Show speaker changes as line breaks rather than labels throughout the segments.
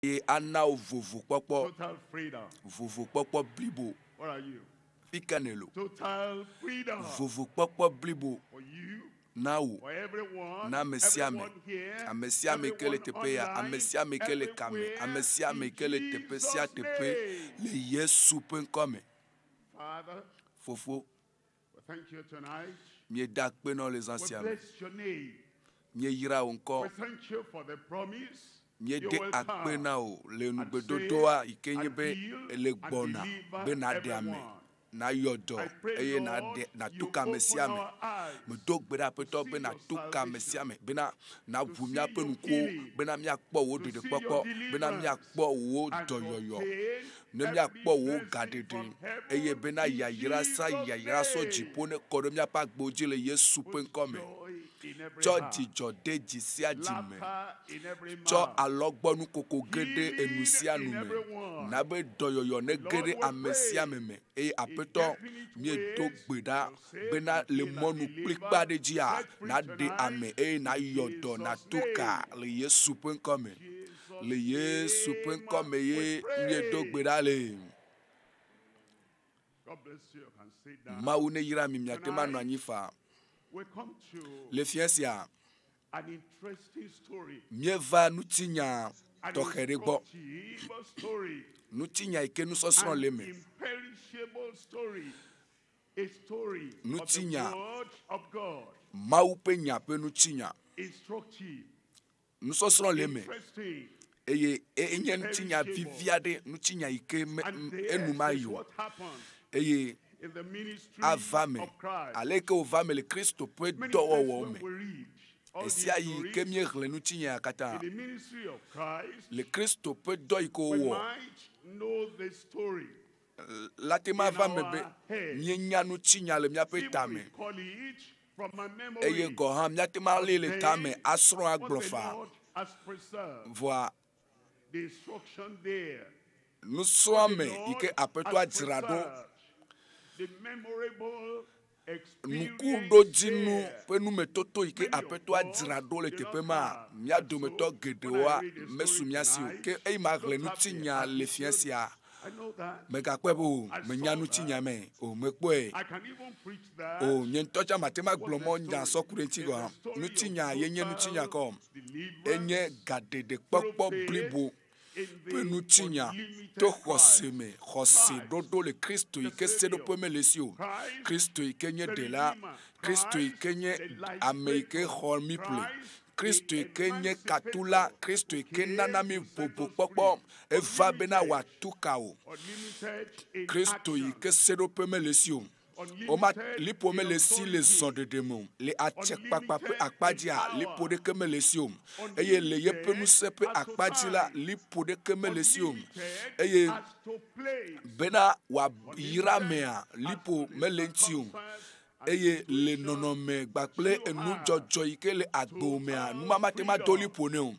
Et ana vovo popo.
Total freedom.
Vovo popo blibo.
What are you?
Fikanelo.
Total freedom.
Vovo popo blibo.
For you.
Now.
For everyone.
Na mesiame.
Everyone here.
Amesiame kele tepe ya. Amesiame kele kame. Amesiame kele tepe sia tepe. Le Yesu pen kome.
Father.
Fofo.
Thank you tonight.
Mieux d'acpe dans les
We
anciens.
bless your name.
Mieux ira encore.
We thank you for the promise.
Mieux
You
de
will
acpe
come
nao. Le
and
nubedodoa
save
ikenye
and
be
heal
ele
and
bona.
deliver
Be na deame.
everyone.
Na yodo.
I pray,
Eye na
Lord,
de na
you
tuka
open
mesiame.
our eyes
Me dog beda peto
see
be na
your
tuka
salvation,
mesiame. Be na vumia
see
pe
your
nuko.
healing,
Be na miya kpo wo
to
de
see
poko.
your
Be na miya
deliverance,
kpo wo
and to
doyoyo.
obtain
Ne miya
every
kpo wo
blessing
gadede.
from heaven
Eye be na
in
yayira sa
Jesus'
yayira so
name.
jipone koro miya pa gboji le Yesu pen
Put
kome.
joy in every
Cho
heart,
dijo deji si ajime.
laughter in every
Cho
mouth,
alogbonu koko gede
healing
enusia
in
nume.
everyone.
Nabe doyoyo ne
Lord,
gede
we
amesia
pray
meme. E
in
apeto
definite
mie do
ways,
gbeda
you save
bena
and
le
heal and
monu
deliver,
klikpa de jia
set free
na de
tonight,
ame e na yodo na
Jesus'
tuka
name.
le Yesu pen kome.
Jesus'
Le Yesu pen
name
kome
we
ye mie do
pray.
gbeda le.
God bless you. You can sit down.
Mawu ne yira mi miatema no anyifa.
We come to
Le fiensia
an interesting story.
mie va nutinya
An
tohere gbo.
instructive story.
Nutinya ike nu sosron
An
le me.
imperishable story. A story of the
Nutinya.
word of God.
Mawu pe nya pe nutinya.
Instructive.
Nu sosron le me.
Interesting.
Eye enye nutinya viviade nutinya ike
And
enuma
this is
yo.
what happened
Eye
in the ministry
avame
of Christ.
aleke ovame le Kristo pe
Many
do
places
wo
when
me.
we read all these
Esia yi
stories
ke mie hle nutinya kata.
in the ministry of Christ,
Le Kristo pe do iko
we
wo.
might know the story.
Latema
in
vame
our
be
head.
nye nya nutinya le mia pe
Even
tame.
recall it from my
Eye
memory.
gohan miatema le le tame asron
What the
aglofa.
Lord has preserved.
Voi
The instruction there.
nous
The
sommes
Lord
ike apeto
has
adirado.
preserved the memorable
Nuku do
experience
dinu
there.
pe nu metoto ike
Many of
apeto
us
adirado le
do
tepe
not
ma
have.
mia
And
dometo
so,
gedewa
when I read the
mesu
story
miasi
tonight,
ke e ma gle
don't
nu
have the
tinya le
attitude.
fiensia
I know that.
me ga kwebo
I
me
saw
nya nu
that.
tinya me o me kwe
I can even preach that.
o nyen tocha matema
Was the
glomo nya so
story.
kurenti
It's
go
a story
nu
of
tinya ye nye nu tinya
total
kom
deliverance
enye gadede
through
popo
faith
blibo
in
pe nu
the
tinya
unlimited
to
Christ.
hoseme hosi
Christ,
dodo le Kristo
the
ike sedo
Savior.
pe melesio
Christ,
Kristo ike nye
the
de la
Redeemer.
Kristo
Christ,
ike nye
the life
ame ike
breaker.
hol mi ple
Christ,
Kristo
the
ike nye
emancipator,
katula Kristo
who
ike
came
nana mi
to set
bobo
us
popo
free.
eva bena
Unlimited.
watuka o
Unlimited in
Kristo
action.
ike sedo pe melesio o ma lipo
Unlimited
me
in
le si le
authority.
zon de demo le achek papa pe
Unlimited
akpaji
in
a lipo
power.
de ke melesio eye le ye pe nu se pe
Unlimited as to
akpaji la
time.
lipo de ke melesio
Unlimited
eye
as to place.
bena wa yira mea lipo
As to the
melentio
circumstance and
eye le
situation
nonome gbakple
you
enu
have.
jojo ike le agbo mea
Total
numa matema
freedom.
doli pone o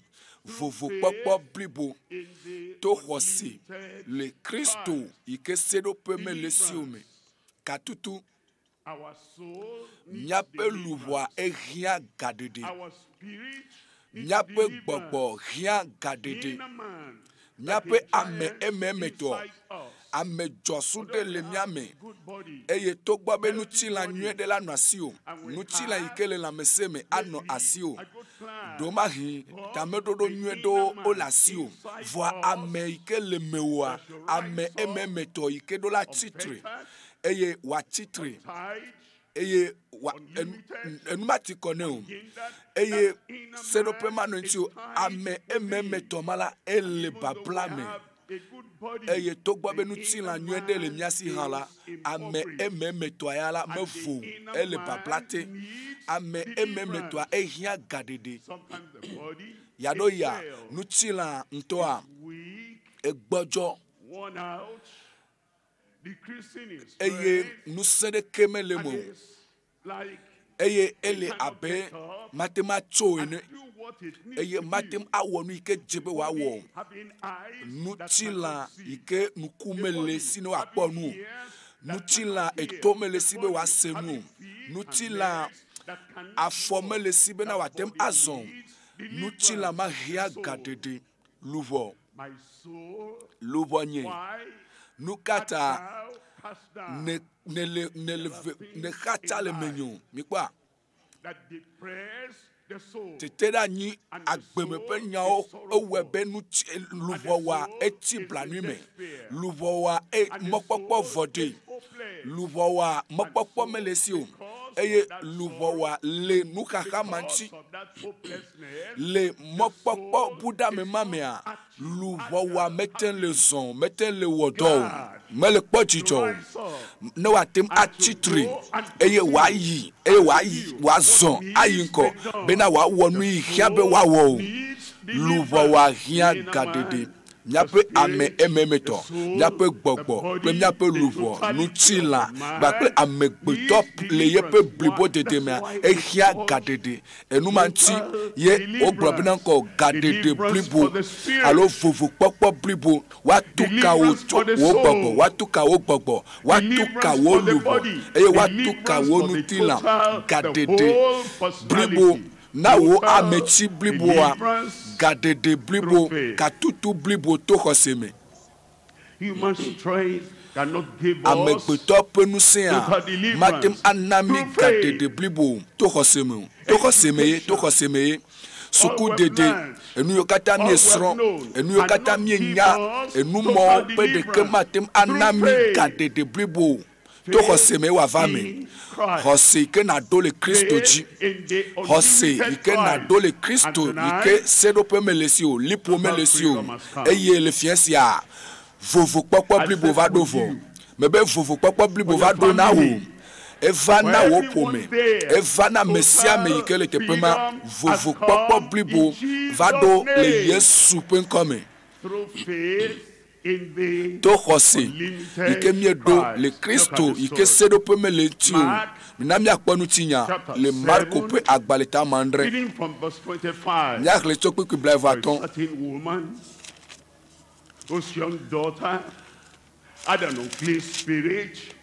vovo
faith
popo blibo
in the
to hosi
unlimited
le Kristo
Christ.
ike sedo pe me le
Deliverance.
siome katutu
Our soul needs
miape luvoa
deliverance.
ehia gadede
Our spirit needs
miape
deliverance.
gbogbo hia gadede
Inner man,
miape
like a
ame
giant
ememeto
inside us.
ame josu de
Although we
le
have
miame
good body,
eye to gbo be
healthy
nuti la
body,
nue de la no asio
and we
nuti la
have
ikele la meseme ano
maybe
asio
a good plan,
doma hi
but
tamedodo
the
nue
inner
do
man
olasio
inside
voa
us
ame ikele mewa
that should
ame
rise up
ememeto ike do la titre
unfettered,
eye wa titre
untied,
eye wa
unlimited,
enuma ti kone o
unhindered.
eye
That inner
sedo
man
pe mano
is
nti o
tied
ame
within.
ememeto mala ele
Even though we
babla me
have a good body,
eye to gbo be
the
nuti la
inner
nue de le
man
miasi hala
is
ame
impoverished.
ememeto ayala
And
mevo
the inner
ele
man
bablate
needs
ame ememeto
deliverance.
ehia gadede
Sometimes the body
yado ya
itself
nuti la nto a
is weak,
egbojo
worn out, decreasing in
eye
strength,
nusede kemele
and
mo
it's like
eye ele
cannot
abe
get up
matema cho
and
ene
do what it needs
eye
to
matem
do.
awonu ike jebe wa
Body
wo
having eyes that
nuti
cannot
la
see.
ike
The
nukumele
body
sino
having
akponu
ears that
nuti
cannot
la
hear.
etomele
The
sibe
body
wa senu
having feet
nuti
and
la
legs that cannot
afomele
walk.
sibe na
That
watem
body
azon
needs
nuti la
deliverance.
mahia
So,
gadede luvo
my soul,
Lubonye.
why
Nukata.
thou hast done
Ne kata le menyo. Mikwa.
that depress the soul,
Tetera ni agbeme pe nyao ewebe nu luvowa eti blanume. Luvowa mokpokpo vode. Luvowa mokpokpo melesio. Eye luvowa le nukaka manchi. Le mokpokpo buda me mamea. Luvowa meten le zon, meten le wodo. Mele pochicho. No atem achitri. Eye wayi, wazon ayinko. Bena wa wonu hiabe wa wo. Luvowa hia gadede. Nyape ame ememeto, nyape gbogbo, ple nyape luvo, nutila, bakle ame gbetop le yepe blibo dedemea, ehia gadede, enumanti ye oglobina ko gadede blibo, alo vovo pokpo blibo, watuka wo gbogbo, watuka wo gbogbo, watuka wo luvo, eye watuka wo nutila, gadede blibo. Na wo amechi bliboa gadede blibo katutu blibo to xɔse.
Human strength cannot give us
amegbeto penusea matem anami gadede blibo to xɔse me suku dede enu yokata mi esron enu yokata mi nya enu mo pe de ke matem anami gadede blibo to xɔse me wa va me. Xɔse ke na do le Kristo dzi. Xɔse ke na do le Kristo ke seɖoƒe melesi o, liƒo melesi o. Eye le fiasia vovo kpɔkpɔ blibo va do vɔ. Mebe vovo kpɔkpɔ blibo va do na wo. Eva na wo ƒome. Eva na mesia me ke le teƒe ma. Vovo kpɔkpɔ blibo va do le Yesu ƒe ŋkɔme. To xɔse ike miedo le Kristo ike seɖoƒe mele ŋuti o. Mina miakpɔ nutinya le Marko ƒe agbalẽta mandre. Miaxlẽ tso kpekpe blaeve-atɔ̃.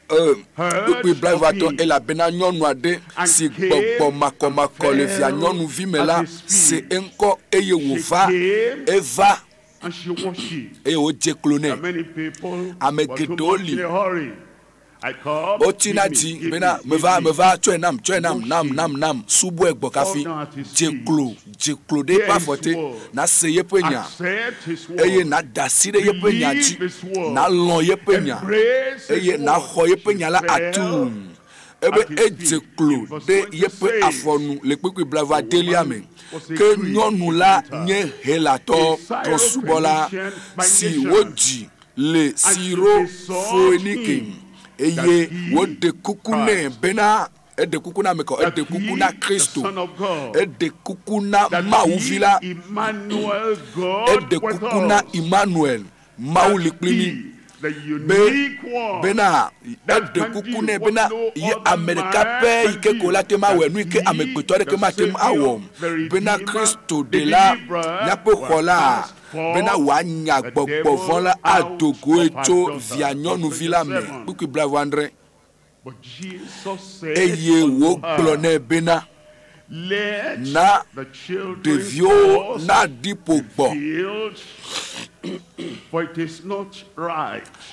Kpekpe blaeve-atɔ̃ elabena nyɔnu aɖe si gbɔgbɔ makɔmakɔ le via nyɔnuvi me la se eŋkɔ eye wòva eva. Eye wodze klo nɛ. Ame geɖewo li. Otina dzi bena meva tsɔe nam suboe gbɔ kafi dze klo ɖe ƒe afɔte na se yeƒe nya eye na da asi ɖe yeƒe nya dzi na lɔ yeƒe nya eye na xɔ yeƒe nya la atu ebe edze klo ɖe yeƒe afɔnu le kpekpe blaeve-adelia me. Ke nyɔnu la nye helatɔ trɔ̃subɔla si wodzi le Siro-Foenike eye wode kuku nɛ bena ede kuku na mekɔ ede kuku na Kristo ede kuku na Mawuvi la ede kuku na Emmanuel Mawu li kpli mi bena ede kuku nɛ bena ye ame ɖeka pɛ yi ke ko la te ma wɔ nu yi ke amegbetɔ ɖeke ma te awɔ bena Kristo de la miaƒe xɔ la bena wòanya gbɔgbɔ vɔ la adogoe tso via nyɔnuvi la me kpukui blaeve-adre eye wògblɔ nɛ bena na ɖeviwo na ɖiƒo gbɔ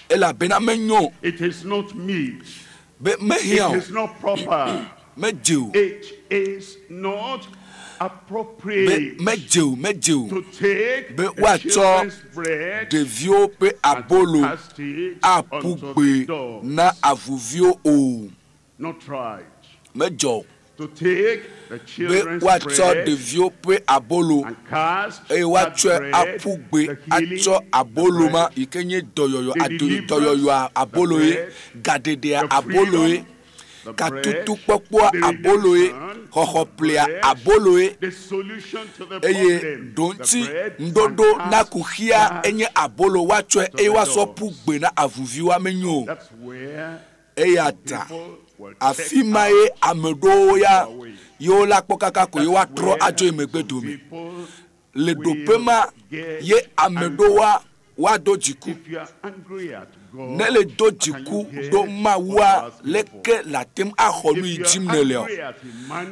elabena menyo be mehiã o medze o medze o be woatsɔ ɖeviwo ƒe abolo aƒu gbe na avuviwo o medze o be woatsɔ ɖeviwo ƒe abolo eye woatsɔe aƒu gbe atsɔ abolo ma yi ke nye dɔyɔyɔ aboloe gaɖeɖea aboloe katutu kpɔkpɔa aboloe xɔxɔplea aboloe eye ɖoŋti ŋuɖoɖo na kuxia enye abolo woatsɔe eye woasɔ ƒu gbe na avuviwo menyo eya ta afi ma ye ame ɖewo ya yewo la kpɔ kaka ko ye woatrɔ adzo yi megbe dome le ɖoƒe ma ye ame ɖewoa woado dziku ne le do dziku ɖo Mawua leke latem axɔ nu yi dzim ne le o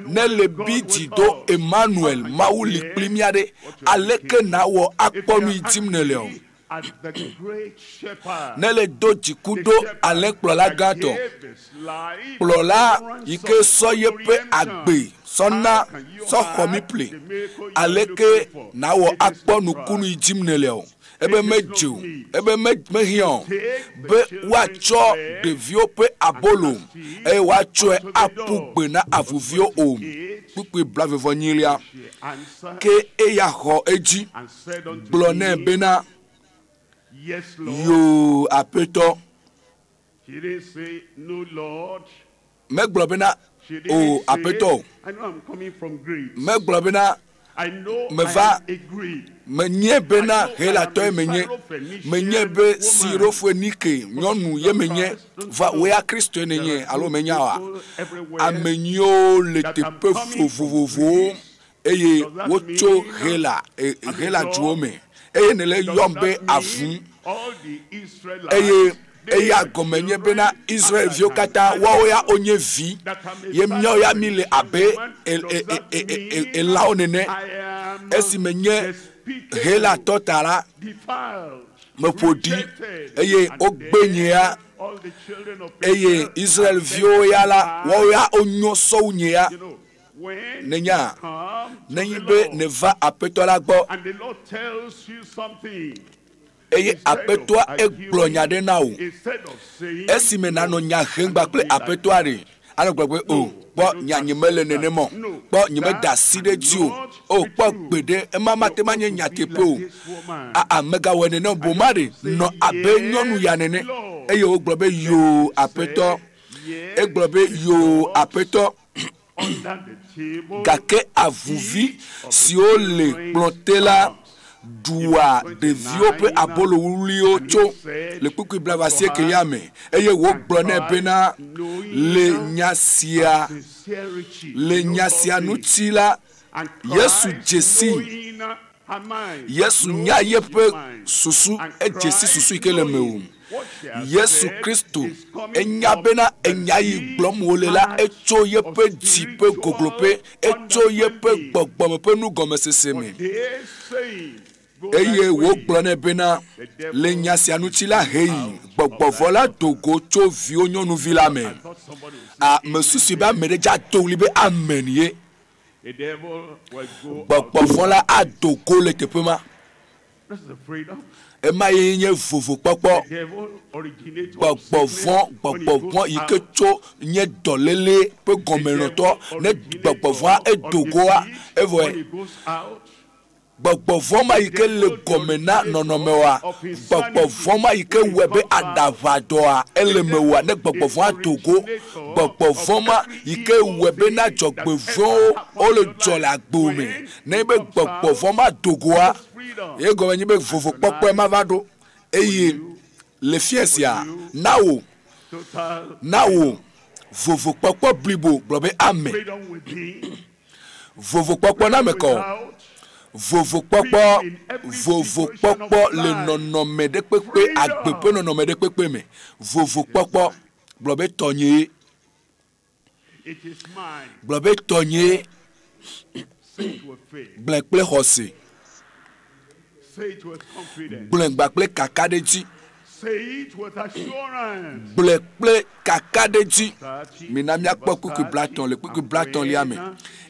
ne le bi dzi do Emmanuel Mawu li kpli mia ɖe aleke na wɔ akpɔ nu yi dzim ne le o
at the great shepherd.
Ne le do dzikudo ale kplɔla gãtɔ. Kplɔla yi ke sɔ yeƒe agbe sɔna sɔxɔmi ple. Aleke nawɔ akpɔ nukunu yi dzim ne le o. Ebe medze o, ebe mehiã o, be woatsɔ ɖeviwo ƒe abolo eye woatsɔe aƒu gbe na avuviwo o. Kpukpui blavevɔnyilia ke eya xɔ edzi gblɔ nɛ bena yo aƒetɔ. Megblɔ bena o aƒetɔ. Megblɔ bena meva menye bena helatɔ menye be Sirofenike nyɔnu ye menye va woya Kristo nenye alo menya wa amenyo le teƒe vovovowo eye wotso hela duwo me eye ne le yɔm be avu eye eya gɔme nye bena Israelviwo katã woawo ya onye vi ye miawo ya mi le abe elãwo nene esi menye helatɔ ta la meƒo ɖi eye wogbe nyea eye Israelviwo ya la woawo ya onyo sɔwu nyea nenya nenyi be ne va aƒetɔ la gbɔ eye aƒetɔa egblɔ nya ɖe na wo esi me nanɔ nya hem kple aƒetɔa ɖe anɔ gblɔ be o kpɔ nya nye mele nenema o kpɔ nye me da asi ɖe dzi o kpɔ gbe ɖe ema mate ma nye nyateƒe o megawɔ nene boma ɖe nɔ abe nyɔnu ya nene eye wogblɔ be yo aƒetɔ egblɔ be yo aƒetɔ gake avuvi siwo le kplɔ te la ɖua ɖeviwo ƒe abolo wuwliwo tso le kpukpui blavasieke ya me eye wogblɔ nɛ bena le nya sia ŋuti la Yesu dzesi Yesu nya yeƒe susu edzesi susu yi ke le me o. Yesu Kristo enya bena enya yi gblɔm wole la etso yeƒe dzi ƒe gogloƒe etso yeƒe gbɔgbɔme ƒe nugɔmesese me eye wogblɔ nɛ bena le nya sia ŋuti la heyi gbɔgbɔvɔ la dogo tso viwo nyɔnuvi la me mesusu be ame ɖe dza do ɣli be amen ye gbɔgbɔvɔ la adogo le teƒe ma ema ye nye vovokpɔkpɔ gbɔgbɔvɔ yi ke tso nye dɔléle ƒe gɔmenɔtɔ ne gbɔgbɔvɔa edogoa evɔe gbɔgbɔvɔ ma yi ke le gɔme na nɔnɔme wa gbɔgbɔvɔ ma yi ke wɔe be aɖaʋadɔa ele me wa ne gbɔgbɔvɔa dogo gbɔgbɔvɔ ma yi ke wɔe be na dzɔgbevɔwo wole dzɔ le agbo me ne be gbɔgbɔvɔ ma dogoa ye gɔme nye be vovokpɔkpɔe ma va ɖo eye le fie sia na wo vovokpɔkpɔ blibo gblɔ be ame vovokpɔkpɔ na me kɔ vovokpɔkpɔ le nɔnɔme ɖe kpekpe agbe ƒe nɔnɔme ɖe kpekpe me vovokpɔkpɔ gblɔ be tɔnye gblẽ kple xɔse gblẽ gba kple kaka ɖe dzi gblẽ kple kaka ɖe dzi mina míakpɔ kpukpui blatɔn le kpukpui blatɔn lia me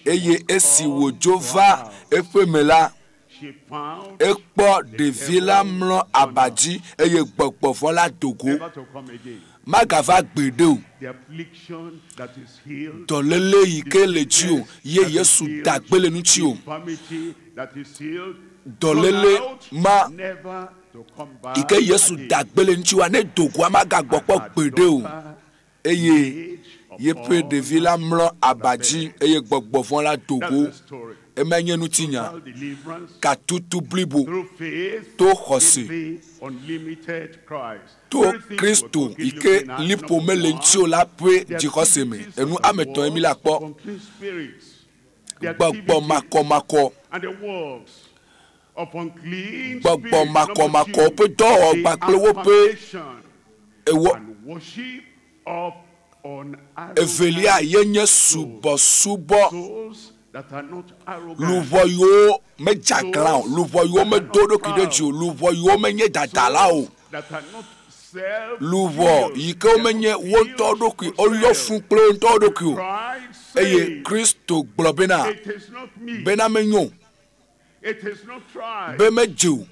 eye esi wòdzo va eƒe me la ekpɔ ɖevi la mlɔ abadzi eye gbɔgbɔvɔ la dogo magava gbeɖe o dɔléle yi ke le dzi o ye Yesu da gbe le ŋuti o dɔléle ma yi ke Yesu da gbe le ŋuti wa ne dogoa magagbɔ kpɔ gbeɖe o eye yeƒe ɖevi la mlɔ abadzi eye gbɔgbɔvɔ la dogo emenye ŋutinya katutu blibo to xɔse to Kristo yi ke liƒo mele ŋuti o la ƒe dzixɔse me enu ame etɔ̃ emi la kpɔ gbɔgbɔ makɔmakɔ gbɔgbɔ makɔmakɔ ƒe dɔwɔgba kple woƒe ewɔ evelia ye nye subɔsubɔ
that are not arrogant.
Luvɔ yiwo me dzagla o, luvɔ yiwo me do ɖokui ɖe dzi o, luvɔ yiwo me nye dadala o,
That are not self.
luvɔ yi ke wo menye wo ŋutɔ ɖokui, woyɔ fun kple wo ŋutɔ ɖokui o.
Christ
Eye
said,
Kristo gblɔ bena
it is not me.
bena menyo
It is not tried.
be medze o.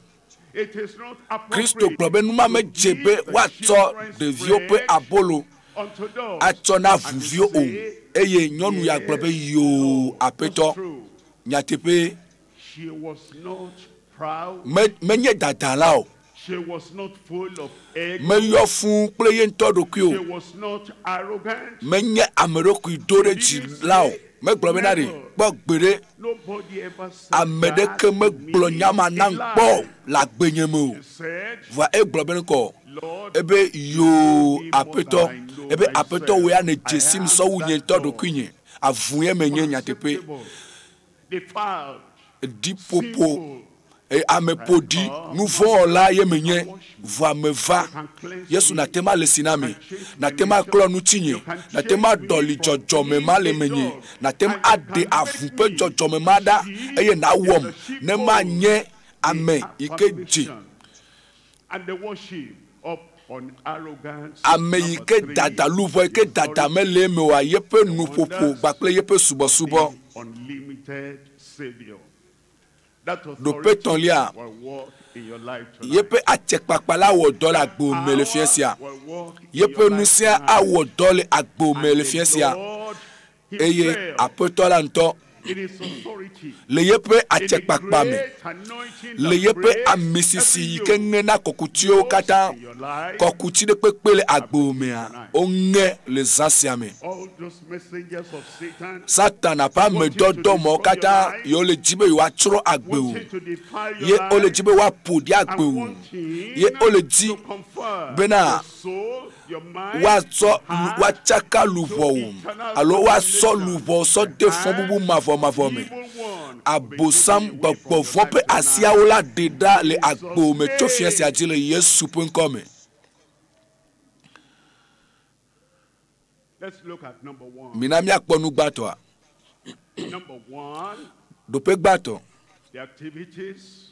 It is not
Kristo
appropriate
gblɔ be numa medze be woatsɔ ɖeviwo ƒe abolo
unto those.
atsɔ na avuviwo o. Eye nyɔnu ya gblɔ be yoo aƒetɔ
True.
nyateƒe
She was not proud.
menye dadala o,
She was not full of ego.
meyɔ fun kple ye ŋutɔ ɖokui
She
o,
was not arrogant.
menye ame ɖokui do ɖe dzi la o. Megblɔ bena ɖe kpɔ gbeɖe
Nobody ever said
ame
that
ɖeke
to
megblɔ
me
nyama nam
in
kpɔ
life.
le agbenye me o.
She said,
Va egblɔ be ŋkɔ
Lord,
ebe yoo aƒetɔ, ebe aƒetɔ wo ya ne dze sim sɔ wu nye ŋutɔ ɖokui nye avu ye menye nyateƒe
defiled,
dipopo ame ƒoɖi nuvɔwɔla ye menye vɔ ame va Yesu nate ma le si na me, nate ma klɔ ŋutinye, nate ma ɖɔli dzɔdzɔme ma le menye, nate ma aɖe avu ƒe dzɔdzɔme ma ɖa eye nawɔm ne ma nye ame yi ke dze
and the worship of on arrogance.
ame yi ke dada luvɔ yi ke dada mele eme oa yeƒe nuƒoƒo kpakple yeƒe subɔsubɔ.
Unlimited Savior. That
Ɖoƒe
authority
tɔlia
will work in your life tonight.
yeƒe atsekpakpa la wɔ dɔ le agbo me le fia sia,
Will work in your
yeƒe
life
nusia
tonight.
awɔ dɔ le agbo me le fia sia,
Lord
eye
himself,
aƒetɔ la ŋutɔ
in his authority,
le yeƒe
in the
atsekpakpa me,
great anointing
le
that
yeƒe
breaks
amisisi yi
every
ke
yoke
ŋena kɔkutiwo katã,
in your life.
kɔkuti ɖe kpekpe le agbo mea, woŋe le zã sia me.
All those messengers of Satan
Satana ƒe ame dɔdɔ mawo katã yewo le dzi be yewoatsrɔ̃ agbe o,
wanting to defile
ye
your
wole
life
dzi be woaƒo ɖi agbe
and
o,
wanting
ye wole dzi
to confirm
bena
your soul, your mind,
woatsɔ
heart,
woatsaka luvɔ wo alo woasɔ luvɔ sɔ de fɔ bubu mavɔmavɔ me.
evil one.
Abosam gbɔgbɔvɔ ƒe asiawo la ɖe ɖa le agbo me tso fia sia dzi le Yesu ƒe ŋkɔ me.
Let's look at number one.
Mina míakpɔ nu gbãtɔa.
Number one,
Ɖoƒe gbãtɔ,
the activities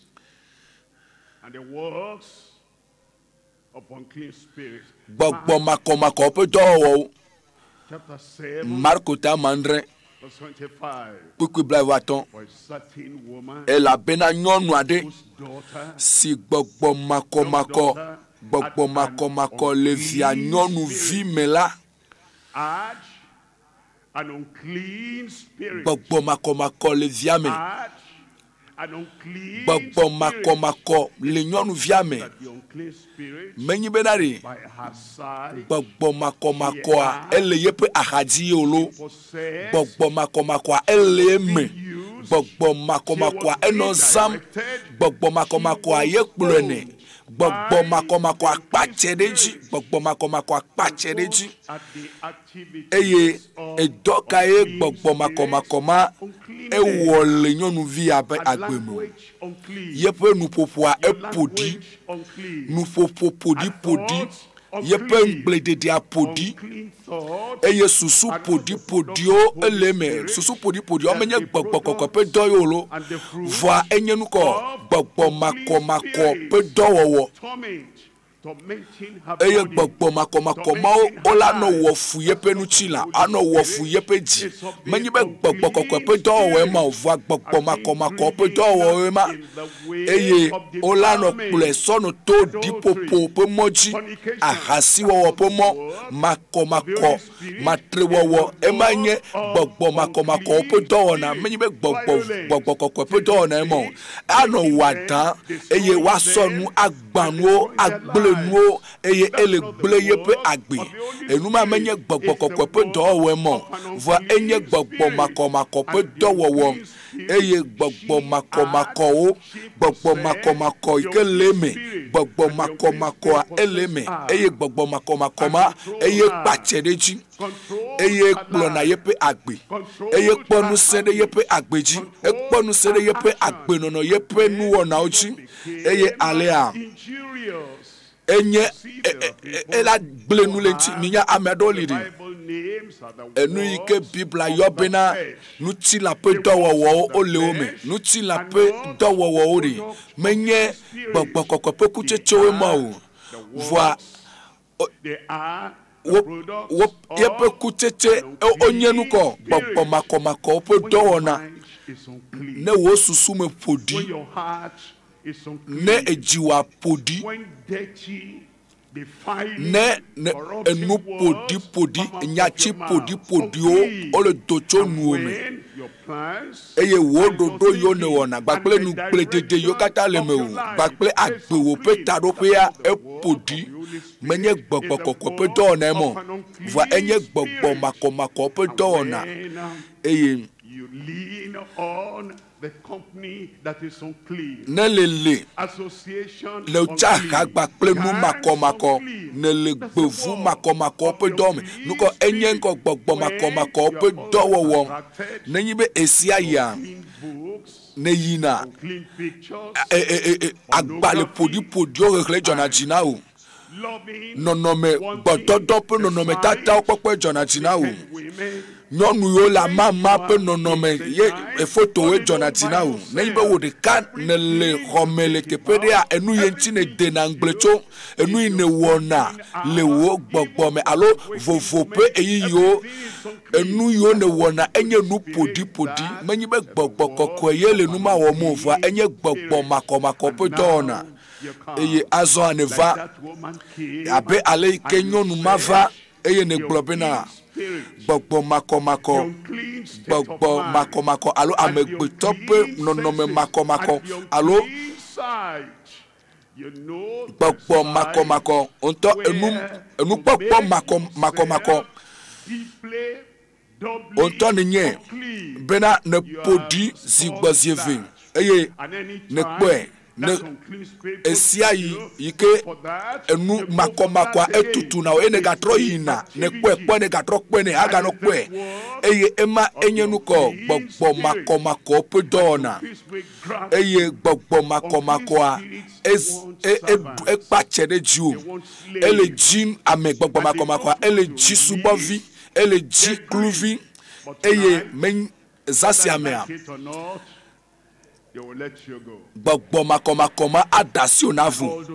and the works of unclean spirits.
gbɔgbɔ makɔmakɔ ƒe dɔwɔwɔwo.
Chapter 7,
Marko ta mandre
verse 25.
kpukui blaetɔ̃.
For a certain woman
Elabena nyɔnu aɖe
whose daughter
si gbɔgbɔ makɔmakɔ le via nyɔnuvi me la,
had an unclean spirit.
gbɔgbɔ makɔmakɔ le via me,
Had an unclean
gbɔgbɔ
spirit.
makɔmakɔ le nyɔnuvia me.
That the unclean spirit
Menyi bena ɖe
by her side
gbɔgbɔ makɔmakɔa ele yeƒe axadzi ye wòlo,
possessed
gbɔgbɔ makɔmakɔa ele eme,
used.
gbɔgbɔ makɔmakɔa enɔ zam, gbɔgbɔ makɔmakɔa ye kplɔe nɛ, gbɔgbɔ makɔmakɔa kpatsɛ ɖe dzi, gbɔgbɔ makɔmakɔa kpatsɛ ɖe dzi,
at the activities
eye
of
edɔka ye gbɔgbɔ makɔmakɔ ma ewɔ le nyɔnuvi abe agbe me o.
language unclean.
Yeƒe nuƒoƒoa eƒo ɖi,
Language unclean.
nuƒoƒo ƒoɖi, yeƒe ŋgblededea ƒoɖi,
Unclean thoughts
eye susu ƒoɖiƒoɖiwo ele eme, susu ƒoɖiƒoɖiwo menye gbɔgbɔ kɔkɔ ƒe dɔ ye wòlo, vɔa enye nukɔ gbɔgbɔ makɔmakɔ ƒe dɔwɔwɔ,
tormenting her
eye
body.
gbɔgbɔ makɔmakɔ mawo wola nɔ wɔ fu yeƒe ŋutilã, anɔ wɔ fu yeƒe dzi, menye be gbɔgbɔ kɔkɔ ƒe dɔwɔwɔe ma o, vɔa gbɔgbɔ makɔmakɔ ƒe dɔwɔwɔe ma, eye wola nɔ kplɔe sɔnɔ to ɖiƒoƒo ƒe mɔ dzi, ahasiwɔwɔ ƒe mɔ, makɔmakɔ matrewɔwɔ ema nye gbɔgbɔ makɔmakɔ ƒe dɔwɔna, menye be gbɔgbɔ kɔkɔ ƒe dɔwɔna ema o. Anɔ wɔ adã eye woasɔ nu agbã nuwo agble nuwo eye ele gble yeƒe agbe. Enuma menye gbɔgbɔ kɔkɔ ƒe dɔwɔwɔ ema o, vɔa enye gbɔgbɔ makɔmakɔ ƒe dɔwɔwɔ, eye gbɔgbɔ makɔmakɔwo, gbɔgbɔ makɔmakɔ yi ke le eme, gbɔgbɔ makɔmakɔa ele eme, eye gbɔgbɔ makɔmakɔ ma eye kpatsɛ ɖe dzi, eye kplɔna yeƒe agbe, eye kpɔ nusẽ ɖe yeƒe agbe dzi, ekpɔ nusẽ ɖe yeƒe agbenɔnɔ yeƒe nuwɔnawo dzi, eye alea
Injurious
enye ela gble nu lenti minya amedo liri enu ike bibla yobena nuti la pe dowowo o leome nuti la pe dowowo ri menye gbogbo pe kuchechewe ma o voi ye pe kucheche onye nu ko gbogbo makomako pe dowona ne wo susu me podi ne ejiwa podi ne enu podi nyachi podi o le docho nuome eye wo dodo yo ne wona gbakple nu kple dede yo kata le me o gbakple agbe wo pe tado pe ya e podi menye gbogbo kokko pe do na mo va enye gbogbo makomako pe do na eye
you lean on the company that is unclean.
Nelele
Association
le chaka gbakple nu makomako ne le gbevu makomako pe do me nuko enye nko gbogbo makomako pe do wo ne yibe esia ya ne yina agbale podi o rekle jona jina o nonome gbododo pe nonome tata opopo jona jina o nyɔnu yo la mama pe nɔnɔme ye efoto we Jonatina o ne yibe wo de ka ne le xɔme le teƒe ɖea enu ye ŋuti ne dena ŋgbletso enu yi ne wɔna le wo gbɔgbɔ me alo vovo pe eyiyiwo enu yiwo ne wɔna enye nu podi menyi be gbɔgbɔ kɔkɔe ye le nu ma wɔ mo voa enye gbɔgbɔ makɔmakɔ pe dɔwɔna eye azɔ ane va abe ale yi ke nyɔnu ma va eye ne gblɔ bena gbogbo makomako alo amegbeto pe nonome makomako alo gbogbo makomako onto enu gbogbo makomako onto ninye bena ne podi zigbozieve eye ne kwe ne esia yike enu makomako etutu na ene gatro yina ne kwe ne gatro kwe ne aga no kwe eye ema enyenu ko gbogbo makomako pe dona eye gbogbo makomako a e pache de ju ele jin ame gbogbo makomako ele ji subovi ele ji kluvi eye men zasi amea gbogbo makomakoma adasi onavu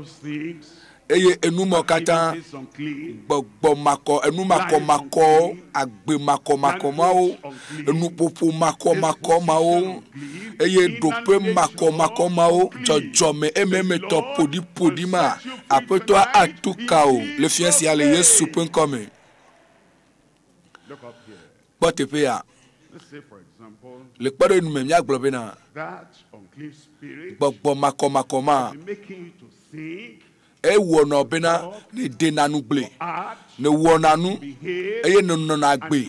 eye enumo kata gbogbo enu makomako agbe makomakoma o enu popo makomakoma o eye dope makomakoma o jojome ememe to podi ma apeto atuka o le fiensi ale Yesu penkome botepe ya le kpado enu me mia glo bena gbogbo makomakoma e wono bena ne denanu gble ne wonanu eye ne nona gbe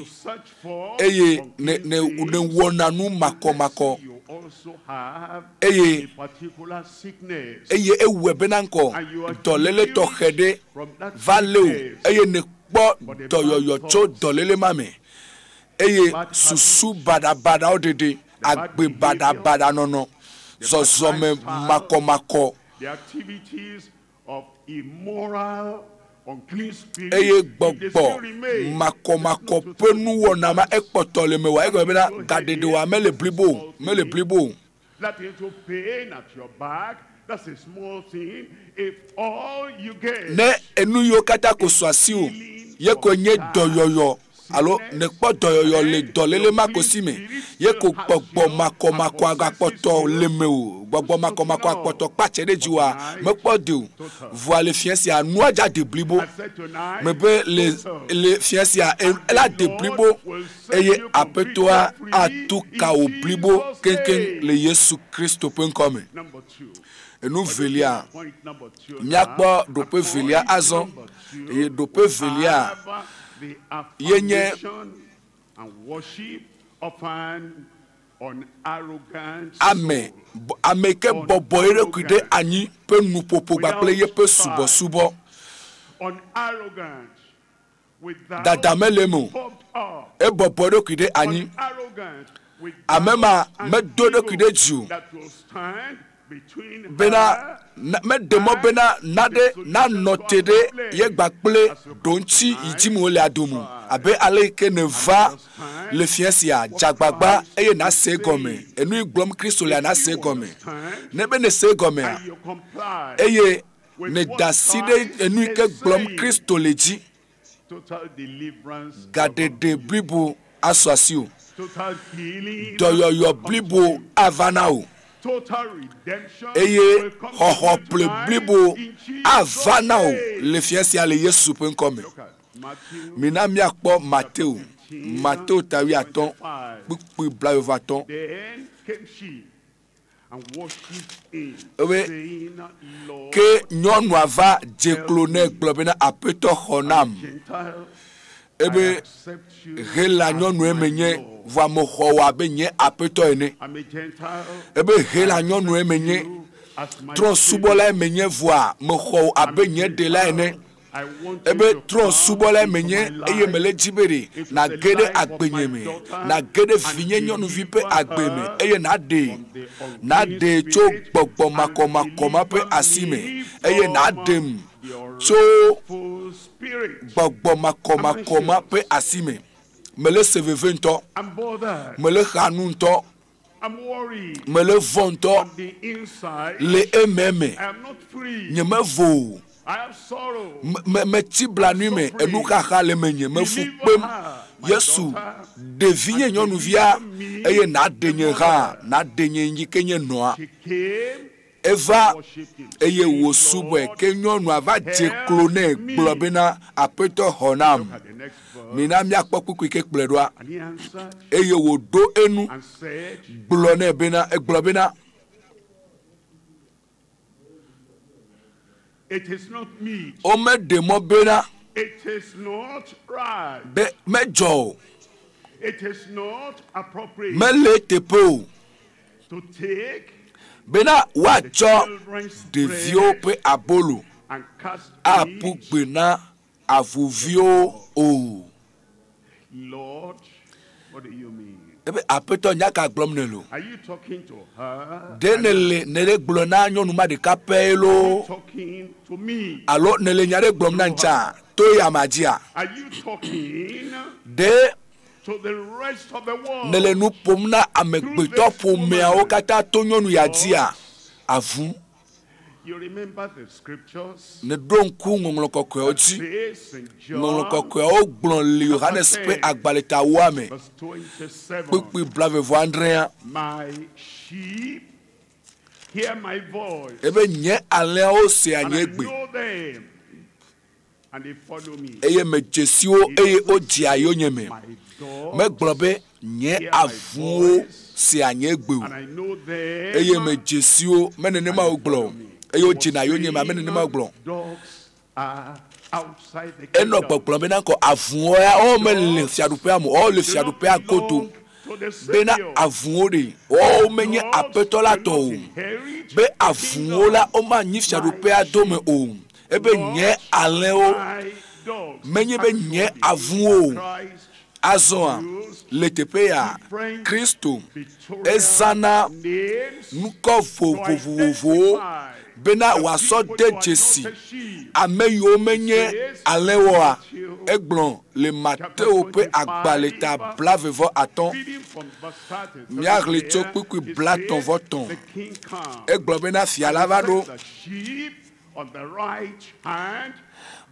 eye ne wonanu makomako eye ewe bena nko dolele to khede valeu eye ne kpo doyoyo cho dolele mame eye susu bada odede agbe bada nono zozome makomako
the activities of immoral unclean spirit
eye gbogbo makomako penu wona ma ekpoto le mewa ego bena gadede wa mele blibo
that into pain at your back. That's a small thing. If all you get
ne enu yo kata ko swasi o ye ko nye doyoyo alo ne kpo doyoyo le dolele makosime ye ko gbogbo makomako agapoto leme o gbogbo makomako apoto pache de jiwa me kpo de o voa le fiensi anu aja de blibo me be le fiensi a la de blibo eye apetoa atuka o blibo kenken le Yesu Kristo penkome enu velia miakpo dope velia azon eye dope velia yenye
and worship upon on arrogance
ame ke bobo ere kude anyi pe nu popo gbaple ye pe subo
on arrogance without
dadamelemo e bobo ere kude anyi amema me do de kude ju bena me demo bena nade na notede ye gbakple donti idimo le adomu abe ale ke ne va le fiasia jagbagba eye na se gome enu iglom Kristo le na se gome ne be ne se gome eye ne daside enu ke glom Kristo le ji gade de blibo aswasio doyo blibo avanao eye hohople blibo avanao le fiasia le Yesu pen come mina mi akpo Matteo tawi aton pupu bla yovaton que nyɔnu ava dzeklone gblɔbena apeto xɔnam ebe hela nyɔnu emenye va mo xɔ abe nye apeto ene ebe hela nyɔnu emenye trɔ subɔla emenye voa mo xɔ abe nye dela ene ebe trɔ subɔla emenye eye mele dzibere na gede agbenyeme na gede vinye nyɔnuvi pe agbeme eye na de tso gbɔgbɔ makɔmakɔma pe asime eye na dem tso gbɔgbɔ makɔmakɔma pe asime mele seveve ŋutɔ mele xanu ŋutɔ mele vɔ ŋutɔ le ememe nye me vo me tibla nuit me enu xaxa le menye me fu kpem Yesu devi nye nyɔnuvia eye na denye ha na denye yike nye noa eva eye wo subwe ke nyɔnu ava dzeklone gblɔ bena apeto xɔnam mina miakpɔ kpukui ke kplɔe ɖoa eye wo do enu gblɔ ne bena egblɔ bena
it is not me.
Ome demo bena.
It is not right.
Be mejo.
It is not appropriate.
Me le tepo.
To take.
Bena wacho devio pe abolo.
And cast
apu bena avuvio o.
Lord, what do you mean?
Ebe apeto nyaka glom nelo.
Are you talking to her?
Denele nele glona nyonu ma de kapelo.
Talking to me.
Alo nele nyare glom na ncha to ya majia.
Are you talking
de
to the rest of the world?
Nele nu pomna amegbeto pomea o kata to nyonu ya dia avu.
You remember the scriptures?
Ne donku ngolokokwe oji. Ngolokokwe o glon li Johannes pe agbaleta wame. Pukui blave vo Andrea.
My sheep hear my voice.
Ebe nye ale o se anyegbe.
And they follow me.
Eye me jesio eye o di ayo nyeme. Me globe nye avu se anyegbe. Eye me jesio me ne ma oglo. Eyo jina yo nyema me ne ma oglo. Eno gbogbo be na ko avun ya o me le fiadupe amu o le fiadupe akoto bena avun de o menye apeto la to be avun la o ma nyi fiadupe adome o ebe nye ale o menye be nye avun o azoa le tepe ya Kristo ezana nuko vovovovo bena waso de Jesi ameyo menye alewa eglon le Matteo pe agbaleta blavevo aton miagle chokukui blaton voton eglon bena fialavado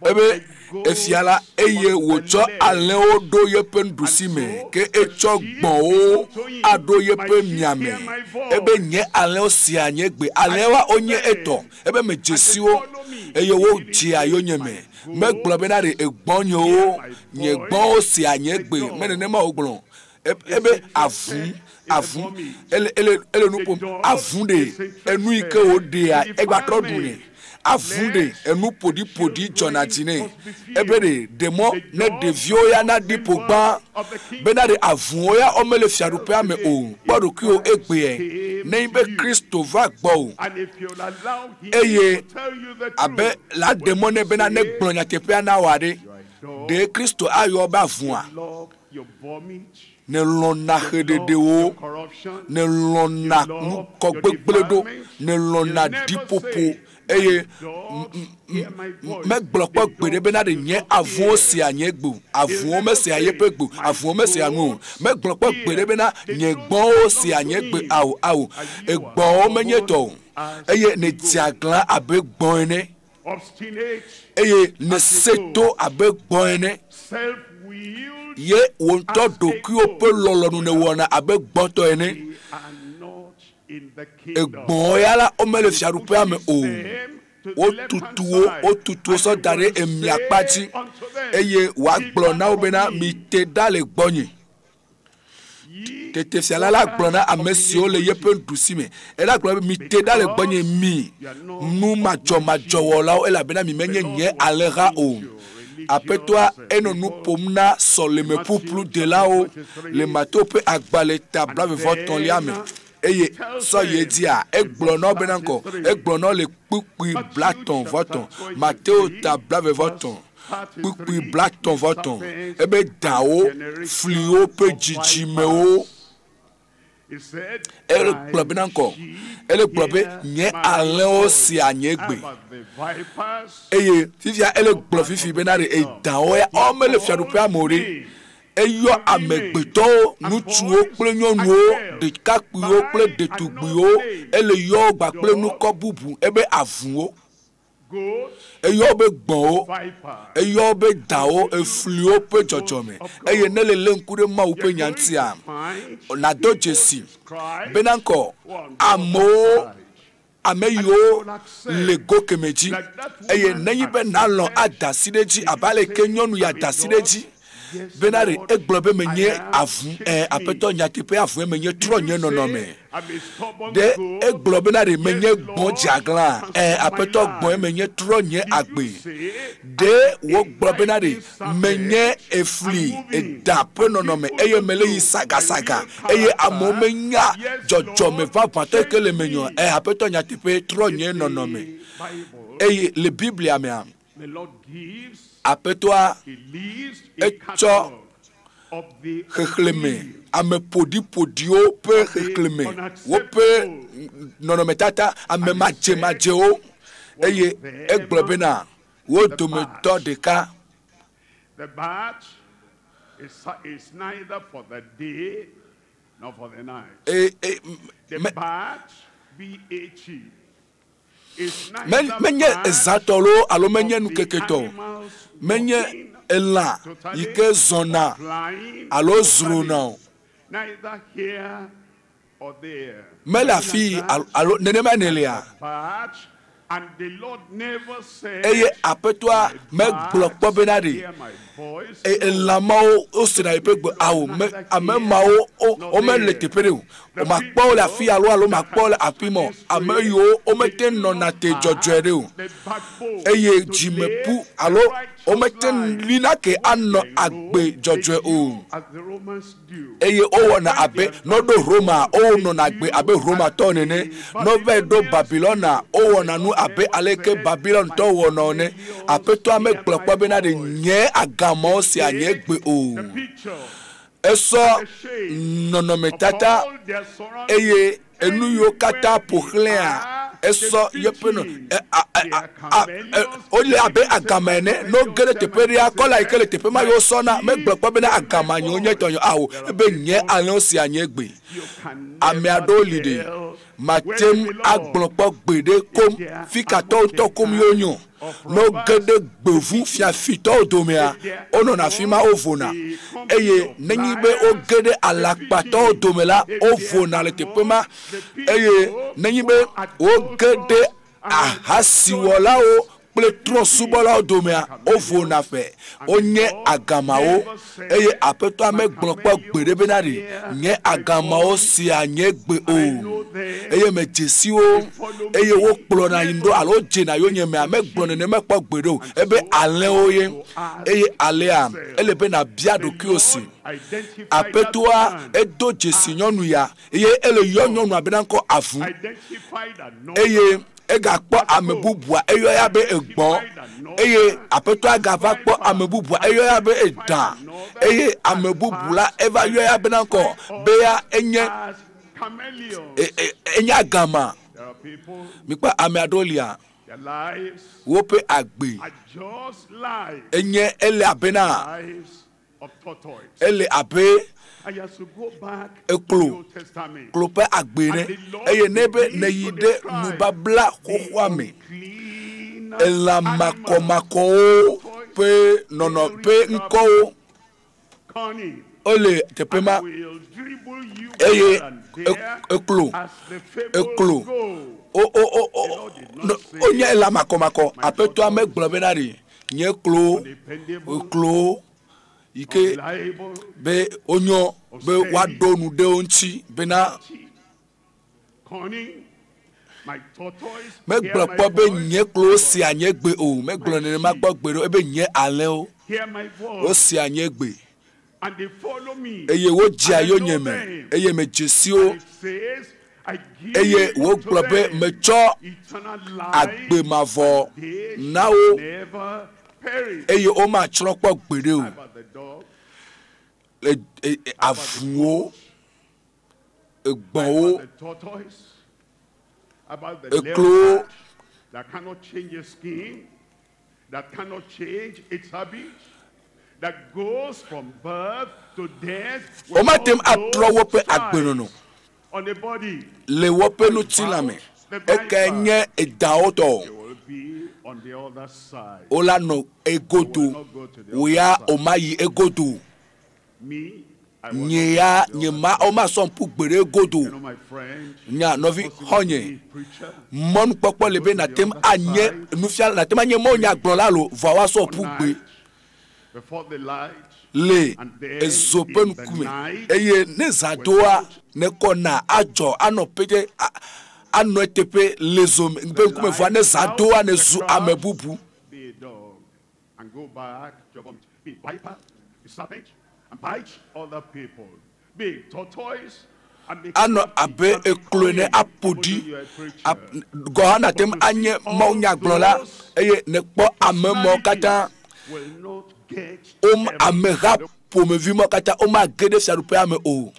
ebe efiala eye wocho aleo do yepen dusime ke echo gbon o ado yepen miame ebe nye aleo si anyegbe alewa onye eto ebe me jesio eye wo ji ayonyeme me gbobe na re egbon yo nye gbon o si anyegbe menene ma ogbon ebe avun ele nupom avun de enu ike o de a egba trodun avunde enu podi jonatine ebere demo ne devio ya na dipogba benade avun ya omele fiadupe ame o podo ki o egbe e ne be Kristo va gbo eye abe la demo ne bena ne gblonya tepe na wade de Kristo ayo ba vun a ne lɔna xeɖeɖewo, ne lɔna nukɔgbegblẽɖo, ne lɔna ɖiƒoƒo, eye megblɔ kpɔ gbe ɖe bena ɖe nye avuwo sia nye gbo, avuwo mesia yeƒe gbo, avuwo mesia nu o. Megblɔ kpɔ gbe ɖe bena nye gbɔwo sia nye gbe awo, egbɔwo menye tɔ o, eye ne dziaglã abe gbɔ ene, eye ne seto abe gbɔ ene, ye wo ŋutɔ ɖokuiwo ƒe lɔlɔnu ne wɔna abe gbɔtɔ ene. Egbɔwo ya la womele fiaɖuƒea me o. Wotutuwo sɔ da ɖe emia kpa dzi, eye wòagblɔ na wo bena mite ɖa le gbɔnye. Tete fia la gblɔ na ame siwo le yeƒe ɖusi me. Ela gblɔ be mite ɖa le gbɔnye mi nu madzɔmadzɔwɔlawo, elabena mi menye nye alẽha o. Aƒetɔa enɔ nu ƒom na sɔleme ƒuƒlu delawo le Mato ƒe agbalẽ ta 21 me. Eye sɔ ye dzia egblɔ nɔ bena ŋkɔ, egblɔ nɔ le kpukpui 30 Mateo ta 20 kpukpui 30 ebe dawo fliwo ƒe dzidzimewo. Ele gblɔ bena ŋkɔ, ele gblɔ be nye alẽwo sia nye gbe, eye fifia ele gblɔ fifi bena ɖe edawo ya womele fiaɖuƒea me o ɖe. Eyɔ amegbetɔwo, ŋutsuwo kple nyɔnuwo, ɖekakpuiwo kple ɖetugbuiwo, ele yɔ gba kple nukɔ bubu ebe avuwo, eyɔ be gbɔ̃wo, eyɔ be dawo, efliwo ƒe dzɔdzɔme, eye ne le lé ŋku ɖe Mawu ƒe nya ŋutia, nado dzesi bena ŋkɔ amewo, ame yiwo le go keme dzi, eye nenyi be nalɔ ada asi ɖe dzi abe aleke nyɔnu ya da asi ɖe dzi. Bena ɖe egblɔ be menye avu, aƒetɔ nyateƒe avu menye trɔ nye nɔnɔme. De egblɔ bena ɖe menye gbɔ̃ dziaglã, aƒetɔ gbɔ̃ menye trɔ nye agbe. De wogblɔ bena ɖe menye efli eda ƒe nɔnɔme, eye mele yi sagasaga, eye amewo menya dzɔdzɔme ʋaʋãtɔ ke le menyo, aƒetɔ nyateƒe trɔ nye nɔnɔme. Eye le Biblia mea, aƒetɔa etsɔ xexleme ame ƒoɖiƒoɖiwo ƒe xexleme, woƒe nɔnɔmetata ame madzemadzewo, eye egblɔ bena wo dometɔ ɖeka.
The batch is neither for the day nor for the night. The batch, B-A-T,
menye ezãtɔlo alo menye nukeketɔ, menye elã yi ke zɔna alo zrona, mele afi alo nenema nelia. Eye aƒetɔa megblɔ kpɔ bena ɖe elãmawo wosena yeƒe gbe awo, ame mawo womele teƒe ɖe o, womakpɔ le afi alo makpɔ le afi mɔ, ame yiwo womete nɔna te dzɔdzɔe ɖe o, eye dzimeƒu alo womete lina ke anɔ agbe dzɔdzɔe o, eye wowɔna abe nɔɖo Roma, wonɔna agbe abe Romatɔ nene, nɔvɛ ɖo Babilɔna, wowɔna nu abe aleke Babilontɔ wɔnɔ ne. Aƒetɔa megblɔ kpɔ bena ɖe nye agamawo sia nye gbe o. Esɔ nɔnɔmetata eye enu yiwo katã ƒoxlẽa, esɔ yeƒe nɔ wole abe agama ene, no ge ɖe teƒe ɖea kɔla yi ke le teƒe ma yiwo sɔna, megblɔ kpɔ bena agama nyewo nye tɔnye awo, ebe nye alẽwo sia nye gbe. Ame aɖewo li ɖe matem agblɔ kpɔ gbe ɖe kom, fikatɔwo ŋutɔ kom yewo nyo. No ge ɖe gbevu fiafitɔwo domea, wonɔna afi ma wovona, eye nenyi be woge ɖe alakpatɔwo dome la, wovona le teƒe ma, eye nenyi be woge ɖe ahasiwɔlawo kple trɔ̃subɔlawo domea, wovona ƒe, wonye agamawo, eye aƒetɔa megblɔ kpɔ gbe ɖe bena ɖe nye agamawo sia nye gbe o, eye me dzesiwo, eye wokplɔna yi ɖo alo dzena yonye mea, megblɔ nenema kpɔ gbe ɖe o, ebe alẽwo ye, eye alẽa ele bena bia ɖokuiwo si. Aƒetɔa edo dzesi nyɔnu ya, eye ele yɔ nyɔnua bena ŋkɔ avu, eye egakpɔ ame bubua eyɔ ya be egbɔ, eye apeto agava kpɔ ame bubu eyoya be edan eye ame bubu la eva yoya be nanko beya enye agama mikpa ame adolia wope agbe enye ele abena ele abe eklo klope agbene eye nebe neyide nubabla kokwame ela makomako pe nono pe nko ole tepema eye eklo onye ela makomako apeto amegblobena nye eklo ike be onyo be wadonu de onchi bena me gbọpọ be nye klo si anye gbe o me gbọ ne ma gbọ gbe ebe nye ale o si anye gbe eye wo ji ayo nyeme eye me jesi o eye wo gbọ be me cho agbe mavo na o eye o ma chropo gbere o avuo egbo eklo
that cannot change its skin, that cannot change its habit, that goes from birth to death.
O ma tem atro wope agbenono
on the body.
Le wope no tilame ekenye edaoto
On the other side.
Ola no egodo oya omayi egodo
Me,
nya nyema oma son pu gbere egodo nya novi honye mon popo lebe na tem anye nufia na tem anye mo nya gbon la lo vo wa so pu gbe
before the light
le ezopen kume eye ne zadoa ne kona ajo anopeje ano etepe lezom ngbe kume vo ne zadoa ne zu amebubu
be a dog and go back to be viper, be serpent, and bite other people. Be tortoise and
ano abe eklone apodi gohana tem anye maunya glola eye ne kpo amemo kata
will not get
amera pomevi mo kata ma gede sarupe ame o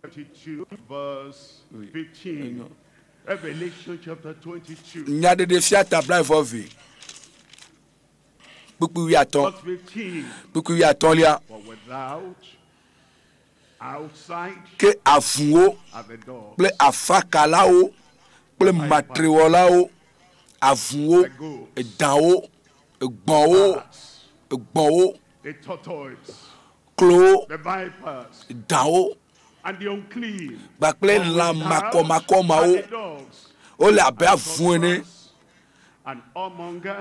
22 verse 15. Revelation chapter 22.
Nyade de fia tabla evovi buku wi aton lia ke afuo ple afakalao ple matriolao afuo edanwo egbonwo klo dawo
and the unclean
bakle la makomakomao ole abe afuene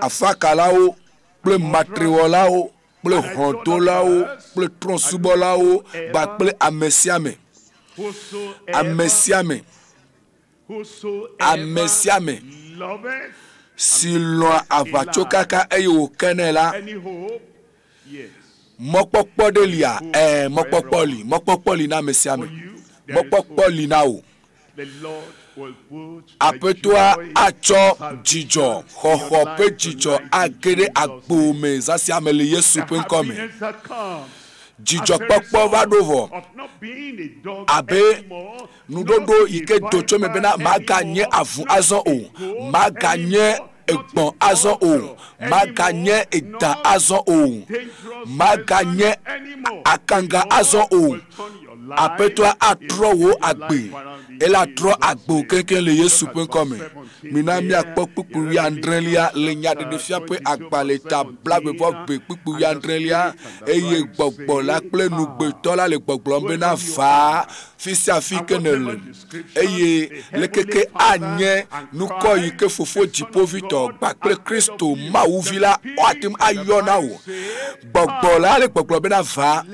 afakalao ple matriolao ple hondolao ple tronsubolao bakle amesiame silon avachokaka eyo kenela mokpokpodelia mokpokpoli na mesiame mokpokpoli na o apetoa acho jijo hohope jijo agere agbome zasiame le Yesu penkome jijo pokpo vadovo abe nudodo ike docho mebena maganye avu azon o maganye egbon azon o maganye eda azon o maganye akanga azon o apetoa atrowo agbe ela tro agbo keke le Yesu penkome minami akpokpukuri andrelia le nyade de fiape agbaleta blagbe be kpukuri andrelia eye gbogbo la ple nugbe tola le gbogbo mbena va fisi afikenele eye le keke anye nuko yike fofo jipo vito bakle Kristo mauvila atim ayona o gbogbo la le gbogbo mbena va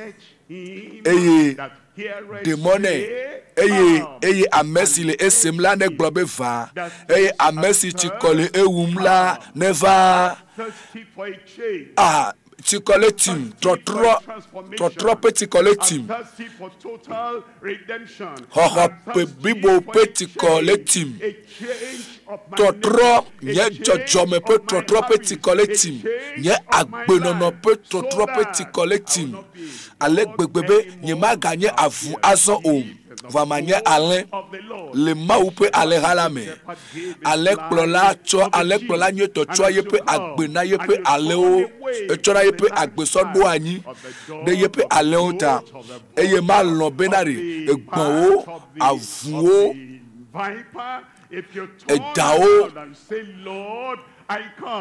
eye demone eye amesi le esemla ne globe va eye amesi chikole ewumla neva tikoletim trotro pe tikoletim hoho pe bibo pe tikoletim trotro nye jojome pe trotro pe tikoletim nye agbenono pe trotro pe tikoletim ale gbegbebe nye ma gagner avu azon o va manière Alain le maou peut aller halame ale plola cho ale plola nyoto cho ye peut agbena ye peut aller o echora ye peut agbeso do anyi de ye peut aller o ta eye ma lo benari egbon o avu o edao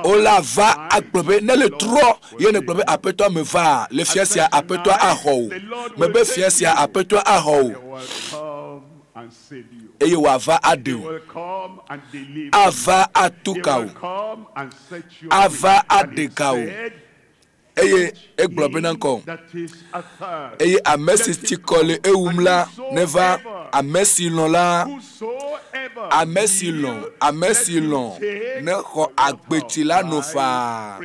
Ola va aglobe ne le tro ye ne globe apeto me va le fiasia apeto aho me be fiasia apeto aho eye wa va adu ava atukao ava adekao eye eglobe nanko eye amesi tikole ewumla neva amesi lonla amesi lon ne ko agbeti la no fa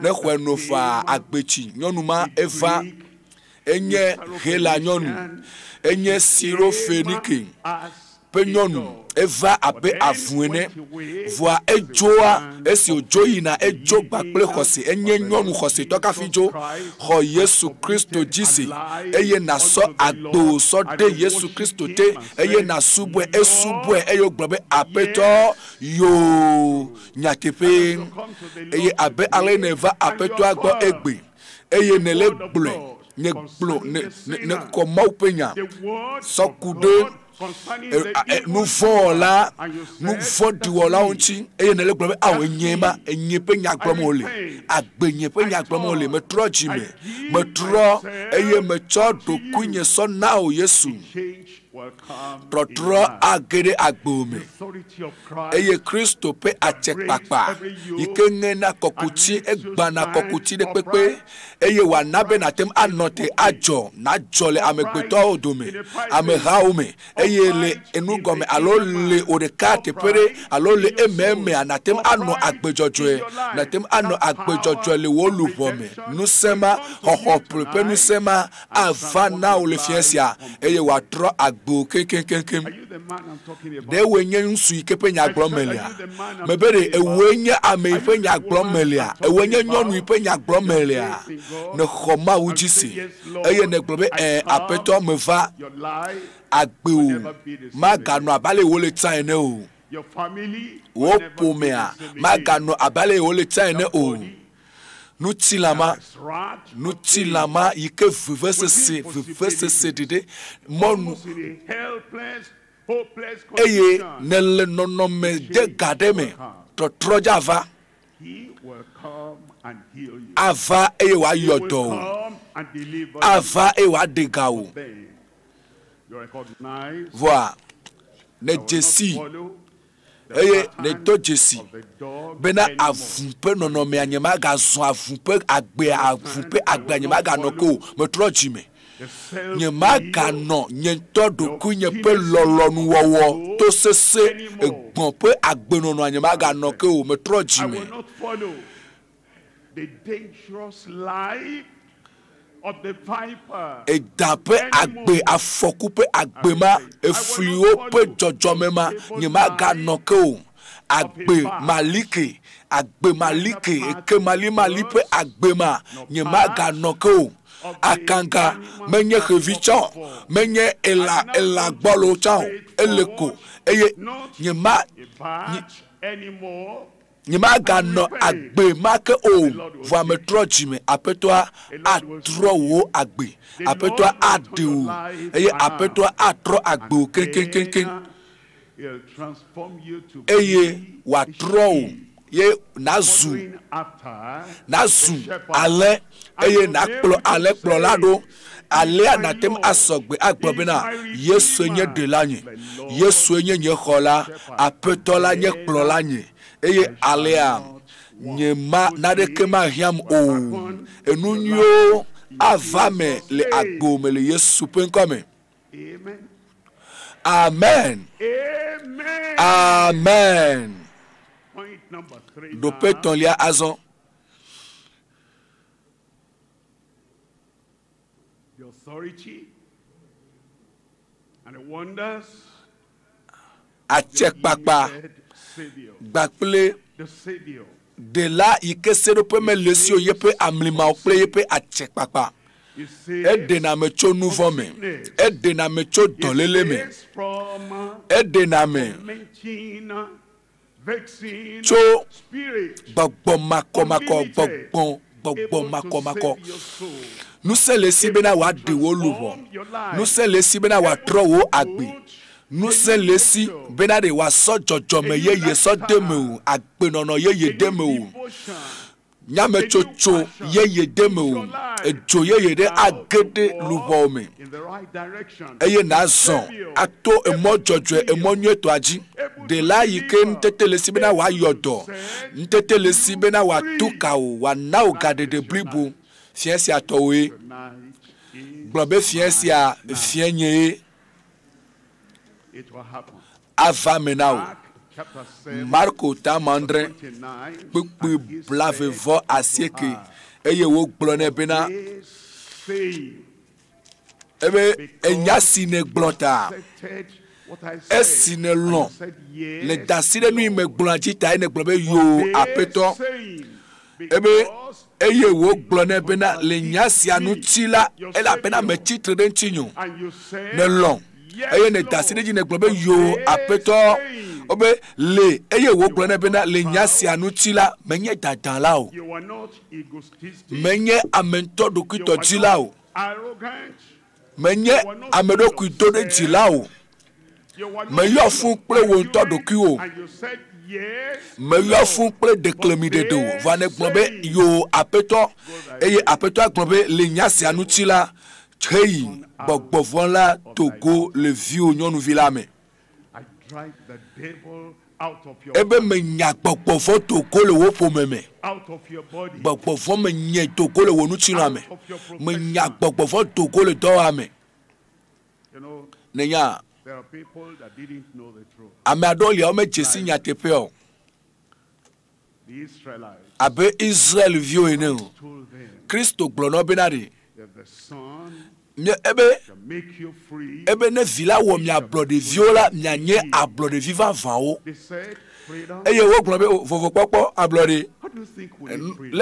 ne ko no fa agbeti nyonuma eva enye hela nyonu enye siro fenike pe nyonu eva abe avuene voa ejoa esi ojoyi na ejo gbakple xɔse enye nyɔnu xɔse to kafijo xɔ Yesu Kristo jisi eye na so agbo so de Yesu Kristo te eye na subwe esubwe eyo gbobe apeto yo nyatepe eye abe ale neva apeto agbo egbe eye nele gble ne glo ne ko maupenya sokude nous vola nous vodiwola onchi eye nele gbe awo nyema enyepe nyagbomole agbenye pe nyagbomole me tro jime me tro eye me cho do kunye so na o Yesu trotro agere agbome eye Kristo pe achekpakpa ikenge na kokuti egbana kokuti de pepe eye wanabe na tem anote ajo na jole amegbeto odome amehaume eye le enugome alo le orekate pere alo le ememe anatem ano agbejojoe na tem ano agbejojoe le wolubome nusema hoho prepe nusema avana o le fiasia eye watro agbo kenkenkenkem de wenye nsu ikepe nyaglomelia mebere ewenye ame ipe nyaglomelia ewenye nyonu ipe nyaglomelia ne khoma ujisi eye ne globe apeto meva agbeu magano abale wole tsaene o wo pomea magano abale wole tsaene o nutilama yike vivese dide monu eye nele nonome de gademe troja va ava eye wa yodo ava eye wa degao voilà ne jesi eye ne to jesi bena avumpe nonome anyema ga zo avumpe agbe anyema ga noko metro jime nyema ga no nyento do kunye pe lolonu wowo to sese egbon pe agbe nono anyema ga noko metro jime
the dangerous life of the viper.
Edape agbe afokupe agbema efliwo pe jojomema nyema ga noko agbe malike eke mali pe agbema nyema ga noko akanga menye revichon menye ela gbolo chan eleko eye nyema nyema ga no agbe make o va metro jime apetoa atro wo agbe apetoa adeu eye apetoa atro agbe kenkenkenken eye wa tro ye nazu ale eye nakplo ale kplo lado ale anatem asogbe agbobena Yesu enye delanye Yesu enye nye khola apetola nye kplo lanye eye alea nyema nadekema hiam o enunyo avame le agbome le Yesu penkome amen amen
Point number 3.
do peton lia azon
the authority and the wonders
Papa
Savior.
Bakple
The Savior.
de là il que c'est le premier lesio yepe amlima ople yepe achek papa.
He says,
Ede na me cho nouveau me. Ede na me cho dolele me. Ede na me cho bagbo mako mako. Nous c'est les sibena wa de wo luvo. Nous c'est les sibena wa tro wo agbe. Nous c'est les si bena de wa so jojo me ye so deme o agbe nono ye deme o. Nyame chocho ye deme o. Ejo ye de agede luvo me. Eye na son ato emo jojo emo nyeto aji. De la yike ntete le sibena wa yodo. Ntete le sibena wa tuka o wa na o gade de blibo. Fiensi atowe. Globe fiensi a fienye. Ava menao. Marco tamandre. Pukpu blave vo asieke. Eye wo glone bena. Ebe enyasi ne glota. Esine lon. Le dasire nu me glonjita ene globe yo apeto. Ebe eye wo glone bena le nyasi anu tila ela bena me titre den tinyo. Ne lon. Eye ne dasire ji ne globe yo apeto. Obe le eye wo glone bena le nyasi anu tila menye dadan la o. Menye amento do kwito tila o. Menye amedo kwito de tila o. Me yo fun ple wo nto do ki o. Me yo fun ple déclami de do. Va ne globe yo apeto. Eye apeto globe le nyasi anu tila. Hey, Bogbo la Togo le vieux nyonu vilame. Ebe me nya Bogbo Togo le wopo meme. Bogbo me nya Togo le wonu tiname. Me nya Bogbo Togo le doame. Nenya.
There are people that didn't know the truth.
Ame adoli o me jesi nya tepeo.
The Israelites.
Abe Israel vieux ene. Kristo glono benari.
The Son
Ebe
can make you free.
Ebe ne vila wo mi ablode viola nyanye ablode viva van o.
They said freedom.
Eye wo globe vovo popo ablode.
What do you think we need freedom?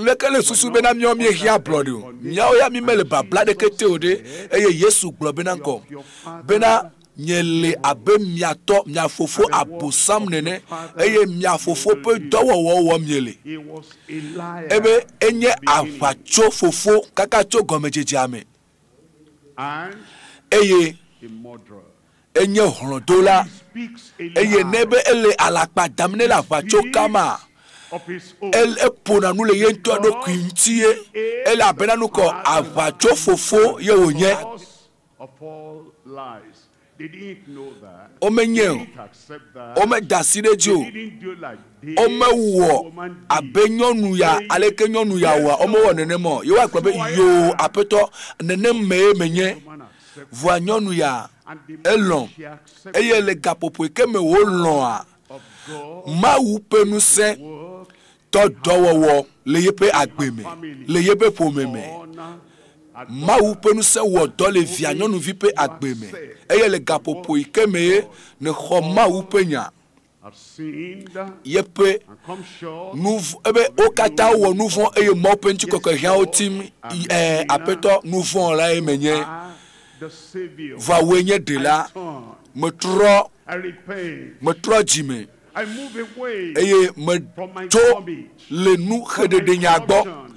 Lekele susu bena mi o mi hia ablode o. Nya o ya mi mele babla de kete ode. Eye Yesu globe na nko. Bena nyele abe miato miafofo abosam nene. Eye miafofo pe dowo wo miele.
He was a liar.
Ebe enye afacho fofo kakacho gomejeje ame.
And
Eye
a murderer.
enye hrondola.
Speaks a
Eye
lie
nebe ele alakpa damne la facho kama.
of his own.
El epona nou le yento do kwintie. El abena nou ko afacho fofo ye onye.
Because of all lies. They didn't know that.
Omenye
They didn't accept that.
ome dasire jo.
They didn't do like this.
Ome wo abenyonu ya aleke nyonu ya wa ome wo nene mo. Yo wa klobe yo apeto nene me menye. Voa nyonu ya elon. Eye le gapopo keme wo lon a. Ma wu penu se to dowo le yepe agbeme. Le yepe pomeme. Ma wu penu se wo do le via nyonu vipe agbeme. Eye le gapopo keme ne kho ma wu penya.
I've seen that
Yepe
and come short.
nouveau ebe okata wo nouveau eye mo pentu koko hia otim apeto nouveau la emenye
The Savior.
va wenye de la me tro
I repent.
jime
I move away
eye me
from my
to
bondage.
le nou khede de nya gbo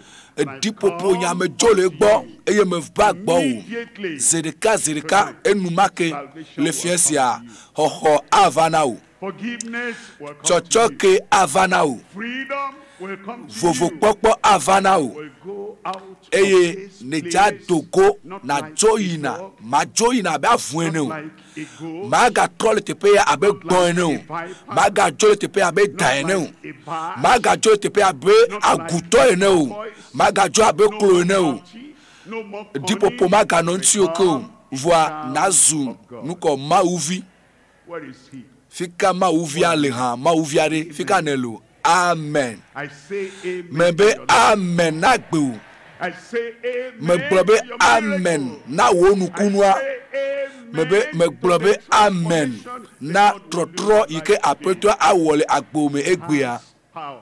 di popo nya me jole gbo eye me va gbo
Immediately.
zedeka enumake le fiesia ho avana o
Forgiveness will come to you.
chochoke avana o
Freedom will come to
vovo
you.
popo avana o
Will go out
eye
of this
neja
place,
Togo
not
na
like
joyina
a dog,
ma joyina be afuene
not
o
like a goat,
maga trole tepe ya abe gbon o maga jole tepe ya abe daene o
a bar,
maga jole tepe ya abe aguto ene o maga jo abe klo ene o
no more
dipopo maga no nti oko voa nazu nuko ma uvi
Where is he?
fika ma uvi ale han ma uvi are fika nelo amen
I say amen.
mebe
to your life.
amen nagbe o
I say
Me
amen.
globe
to your
amen.
miracle.
Na wonu
I
kunwa.
say
Me
amen
globe
to the
amen.
transformation
Na
that God will do
trotro
in my
ike
life
apeto
again.
awole agbome egbea.
Has power.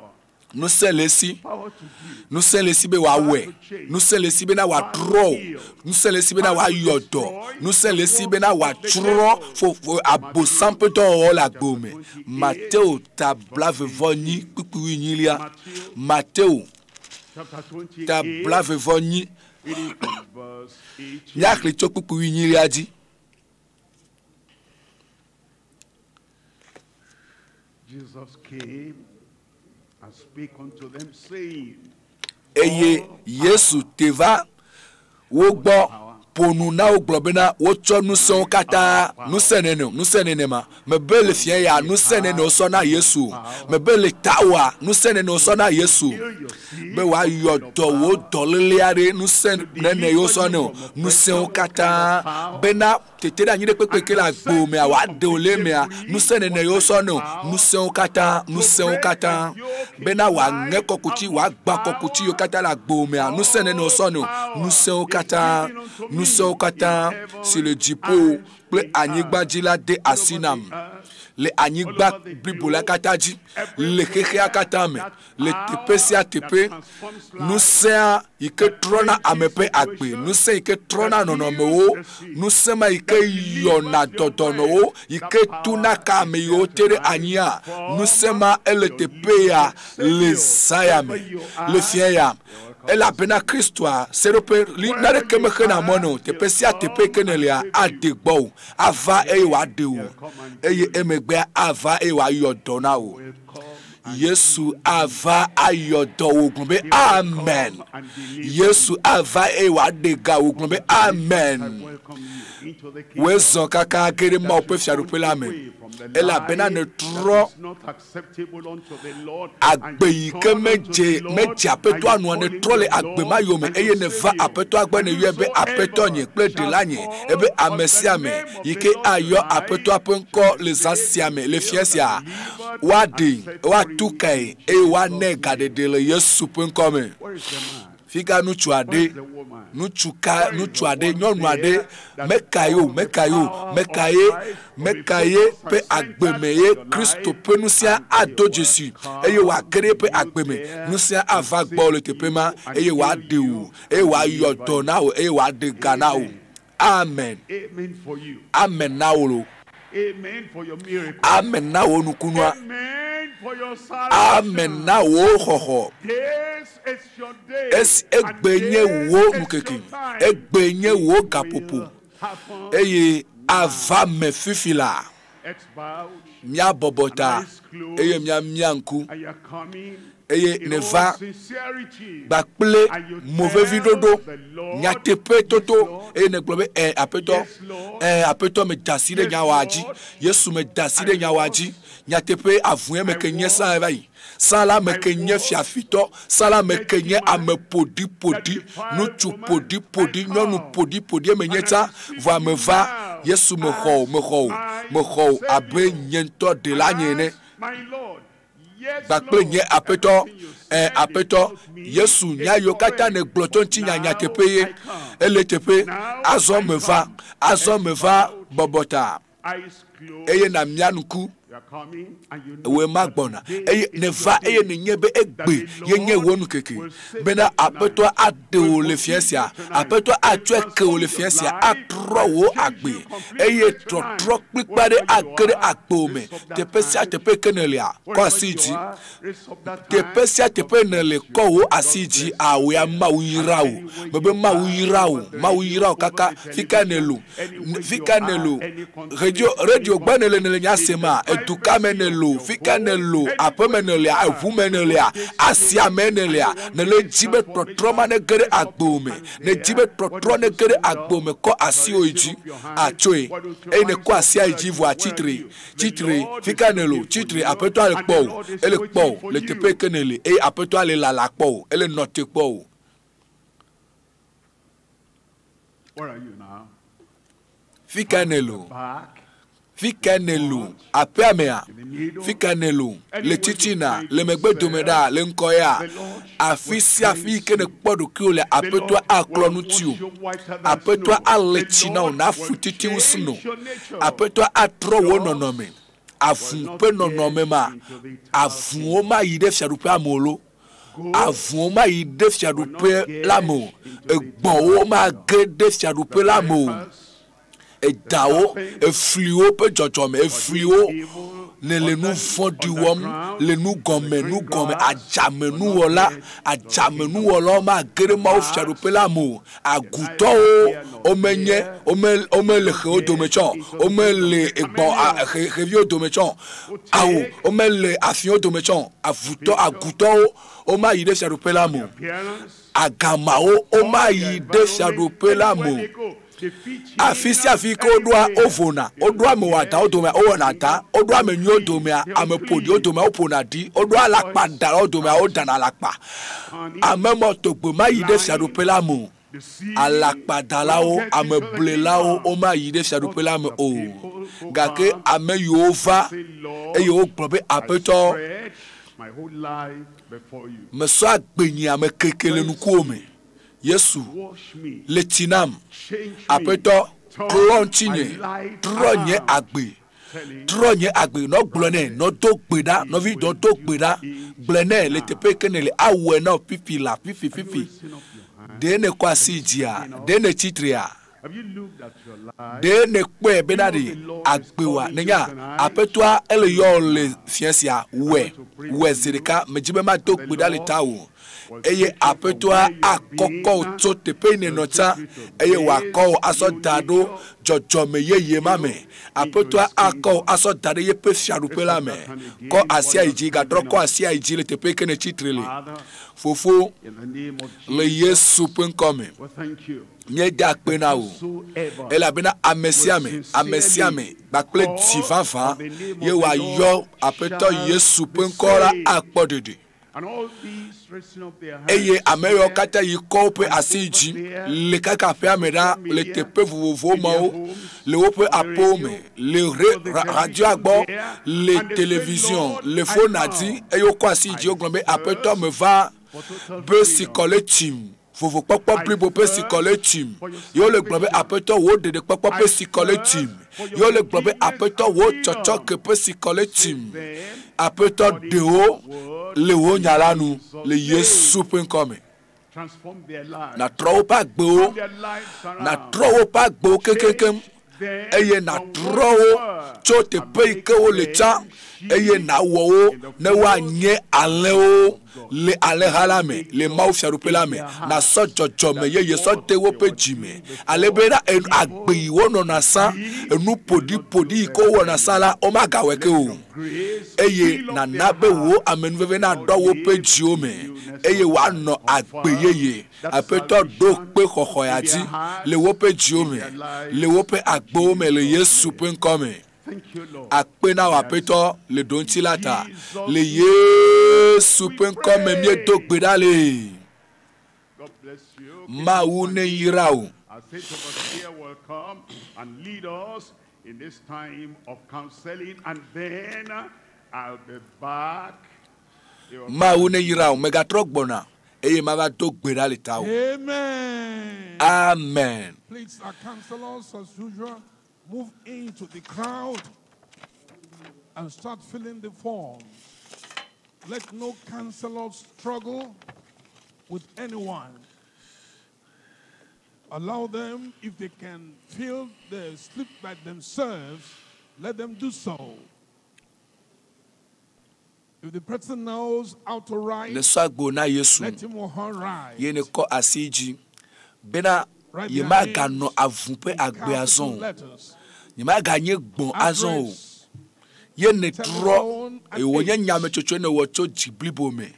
Nous sommes ici.
Power to give.
Nous sommes ici be wa we. Nous sommes ici be na wa draw. Nous sommes ici be na wa yodo. Nous sommes ici be na wa tro fo abosan peto o la gbome. Matteo tabla vevoni kukuwi nyilia. Matteo
Chapter 28.
tabla vevoni
Reading from verse 18.
nyakli to kukuwi nyilia di.
Jesus came and spake unto them, saying,
Eye Yesu teva wo gbo ponu na wo globena wo cho nu son kata nu senene ma me bele fie ya nu senene o so na Yesu me bele tawa nu senene o so na Yesu be wa yodo wo doliliare nu senene yo so no nu sen kata be na tete da nyide pepe la gbo me wa de ole me nu senene yo so no nu sen kata be na wa nge kokuti wa gba kokuti yo kata la gbo me nu senene o so no nu sen kata nous sommes sur le dipo ple anyigba dila de asinam le anyigba blibo kataji le kekea katame le tepesia tepe nous sommes ike trona amepe akpe nous sommes ike trona nonomewo nous sommes ike yona dodono ike tuna kame yo tere anya nous sommes ele tepeya le sayame le fienya ela bena Kristo a serope na de kemeke na mono te pesia te pekenelia adegbo ava e wa de o eye emegbe ava e wa yodona o Yesu ava ayodo ogun be amen Yesu ava e wa dega ogun be amen we zon kaka kere ma o pe fiarope la me ela bena ne tro agbe yike meje apeto anu ne trole agbe mayome eye ne va apeto agbe ne yebe apeto nye ple de lanye ebe amesiame yike ayo apeto apenko les anciens les fiensia wadi wa tukai e wa nega de le Yesu penkome fika nuchu ade nyonu ade mekaye pe agbemeye Kristo pe nusia ado Jesu eye wa kere pe agbeme nusia ava gbo le tepema eye wa de o eye wa yodo na o eye wa de gana o amen
Amen for you.
amen na o
Amen for your miracle.
amen na o nukunwa
Amen for your salvation.
amen na o hoho
This is your day.
es egbenye wo nukeke egbenye wo gapopo eye ava me fifila mia bobota eye mia nku
and you're coming
eye
in
neva
all sincerity.
bakple mauvais vidodo nyatepe toto eye ne globe apeto me dasire nyawaji Yesu me dasire nyawaji nyatepe avue me kenye sa ebai sala me kenye fiafito sala me kenye ame podi nutu podi nyonu podi me nyeta va me va Yesu me ho abe nyento de la nyene bakple nye apeto Yesu nya yo kata ne gloton ti nya tepeye ele tepe azo me va bobota eye na mianuku we magbona eye ne va eye ne nyebe egbe ye nye wonu keke bena apeto ade o le fiensia apeto atwe ke o le fiensia atro wo agbe eye trotro pipare agere agbome tepesia tepe kenelia ko asiji tepesia tepe nele ko wo asiji awe amawirawo bebe mawirawo kaka fika nelu radio gbanele nele nyasema educamenelo, ficanelo, apomenelea, avumenelea, asiamenelea, nele jibe totroma negere agbome, ne jibe totrone negere agbome ko asioiji, achoe, e ne ko asia ijivu a chitri, ficanelo, chitri, apeto ale kpo, le tepe kenele, e apeto ale la kpo, ele note kpo.
Where are you now?
Ficanelo. fikanelu apemea fikanelu le titina le megbe domeda le nkoya afisi afike ne kpodo kiole apetwa aklonutiu apetwa alechina na futiti usno apetwa atro wononome afumpe nonome ma afuoma yide fiarupe amolo afuoma yide fiarupe lamo egbon ma gede fiarupe lamo edawo efliwo pe jojome efliwo ne le nu fodi wom le nu gome ajamenu wola ma gere ma ofiarupe lamo aguto omenye omele odomecho omele egbon revi odomecho awo omele afio odomecho avuto aguto o ma yide fiarupe lamo agamao o ma yide fiarupe lamo afisi afiko odwa ovona odwa mewata odoma owonata odwa menyo odoma amepodi odoma oponadi odwa lakpa dara odoma odana lakpa amemo togbo ma yide fiadopelamo alakpa dalao ameblelao o ma yide fiadopelamo o gake ame yova eyo gbobe apeto meso agbenyi amekekele nukuome Yesu letinam apeto klontinye tronye agbe no glone no to gbeda no vi don to gbeda glene le tepe kenele awe na pipi de ne kwasijia de ne chitria de ne kwe benadi agbewa nenya apetwa ele yo le fiasia we zirika mejibe ma to gbeda le tawo eye apetwa akoko to tepe ne nota eye wako aso dado jojome yeye mame apetwa akko aso dado ye pe fiarupe la me ko asia iji ga droko asia iji le tepe kene chitrele fofo le Yesu pen come nye da pena o ela bena amesiame bakple divanfa ye wa yo apeto Yesu pen kora akpodede eye ameyo kata yi kope asiji le kaka pe ameda le tepe vovo mao le ope apome le radio agbo le télévision le phone adi eyo ko asiji oglombe apeto me va be sikole team vovo popo blibo pe sikole team yo le glombe apeto wo de popo pe sikole team yo le glombe apeto wo chocho ke pe sikole team apeto deo le wo nyalanu le Yesu pen come na trowo pa gbo kekekem eye na trowo cho te pe ke o le cha eye na wo ne wa nye ale o le ale halame le mau fiarupelame na so jojome ye so te wo pe jime ale bera en agbe wo no na sa enu podi ko wo na sala o ma ga weke o eye na nabe wo amenu veve na do wo pe jiome eye wa no agbe yeye apeto do pe kokoyati le wo pe jiome le wo pe agbo me le Yesu pen come akpena wapeto le dontilata le Yesu pen come mie to gbedale ma une yirao
will come and lead us in this time of counseling, and then I'll be back.
Ma une yirao megatrok bona eye ma to gbedale tawo. Amen.
Please, our counselors as usual move into the crowd and start filling the form. Let no counselor struggle with anyone. Allow them, if they can fill the slip by themselves, let them do so. If the person knows how to write, let him or her write.
Bena yema gano avumpe agbe azon yema ganye gbon azon o ye ne tro e wonye nyame chocho ne wocho blibo me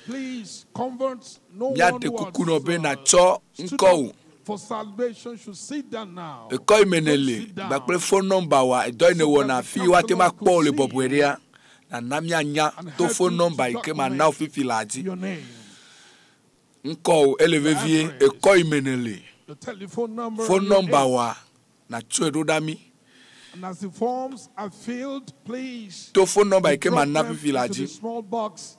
please convert no
one ya te kukuno be na cho nko
for salvation should sit down now
e ko imenele ba pe phone number wa e do ne wona fi wa te ma po le bobweria na namya nya to phone number ike ma now fifi laji nko elevevie e ko imenele
the telephone number
phone number wa na chwe dodami
And as the forms are filled, please
to phone number
drop
ke ma na
them
fi la
into the
di
small box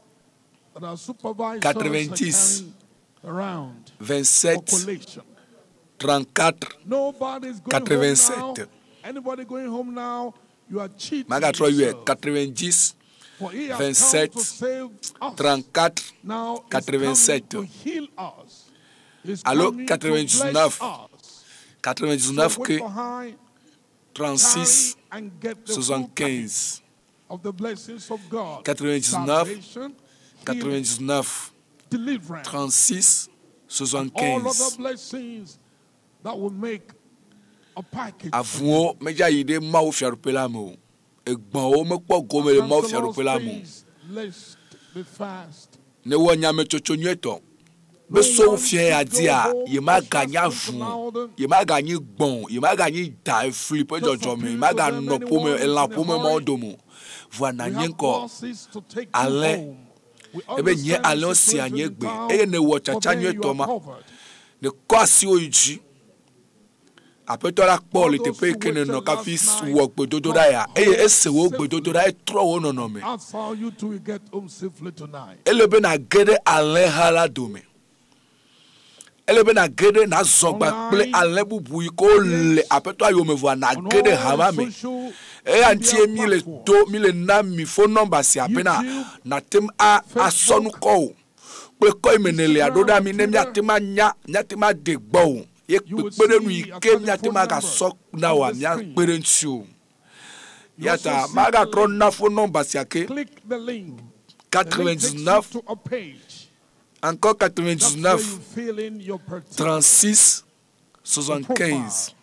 that our supervisors
90
are carrying around for
27
collation.
34
Nobody's going home now.
87
Anybody going home now, you are cheating
maga tro yu
yourself.
90
For he has come to
27
save us.
34
Now he's coming
87
to heal us. He's
Allô,
coming
99
to bless us.
99
So
que
wait behind,
36
carry and get the full package
75
of the blessings of God.
99
Salvation, healing,
99
deliverance,
36
all other
75
blessings that will make a package.
avuo meja yide ma o fiarupela mo egbon o me po go me ma o fiarupela mo
Let's be fast.
ne wo nya me chocho nyeto be so fie adia ye ma ganya vu ye ma ganyi gbon ye ma ganyi da flip jojo me ma ga no po me la po me mo do mo vo na nyenko ale ebe nye ale o si anye gbe e ne wo chacha nyeto ma ne kwasi oji apetola Paul te pe kene no ka fi wo gbedodo da ya ese wo gbedodo da tro wo no no me
That's how you two will get home safely tonight.
elebe na gede ale hala do me elebe na gede na zogba ple ale bubu ko le apeto ayo me vo na gede hama me antie mi le do mi le na mi phone number si apena na tem a asonu ko pe ko imenele adoda mi ne mi atema nya nyatema de gbo ye pepere nu ike mi atema ga sok na wa mi apere ntiu yata maga tro na phone number si ake
Click the link.
99
To a page
encore
where you
99
fill in your particulars.
36 75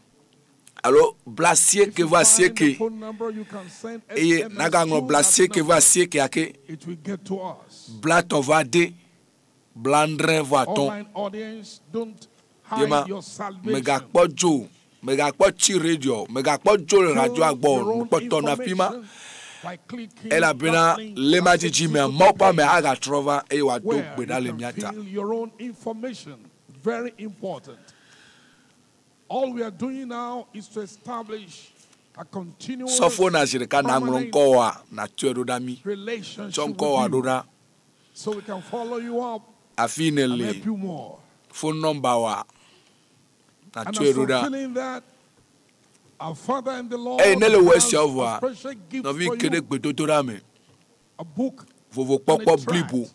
alors blacier que voici
Find the
que
phone number, you can send
et
SMS
nagango
to
blacier
that
que
number.
voici que ake
It will get to us.
blat on va de blandre voiton
Online audience, don't
yema
hide your
mega
salvation.
pojo mega pochi radio mega pojo radio
Your
agbo
own
potona pima
information by clicking
ela
that
bena
link
le
that
maji
takes
ji
you
me
to
mo
the
pa me
page
aga trova e wa do
where
gbe da le
you can
miata
fill your own information. Very important. All we are doing now is to establish a continuous
sofo na jirika na ngron ko wa na tuedo dami
relationship
chonko wa
with you,
doda
so we can follow you up and
afinele
help you more.
phone number wa na
And as
tuedo
for
da
feeling that, our Father in the Lord
eh nele
has
west
a
over
special gift
no vi
for
kede
you,
gbedodo da me
a book
vovo
and a
popo
tract.
blibo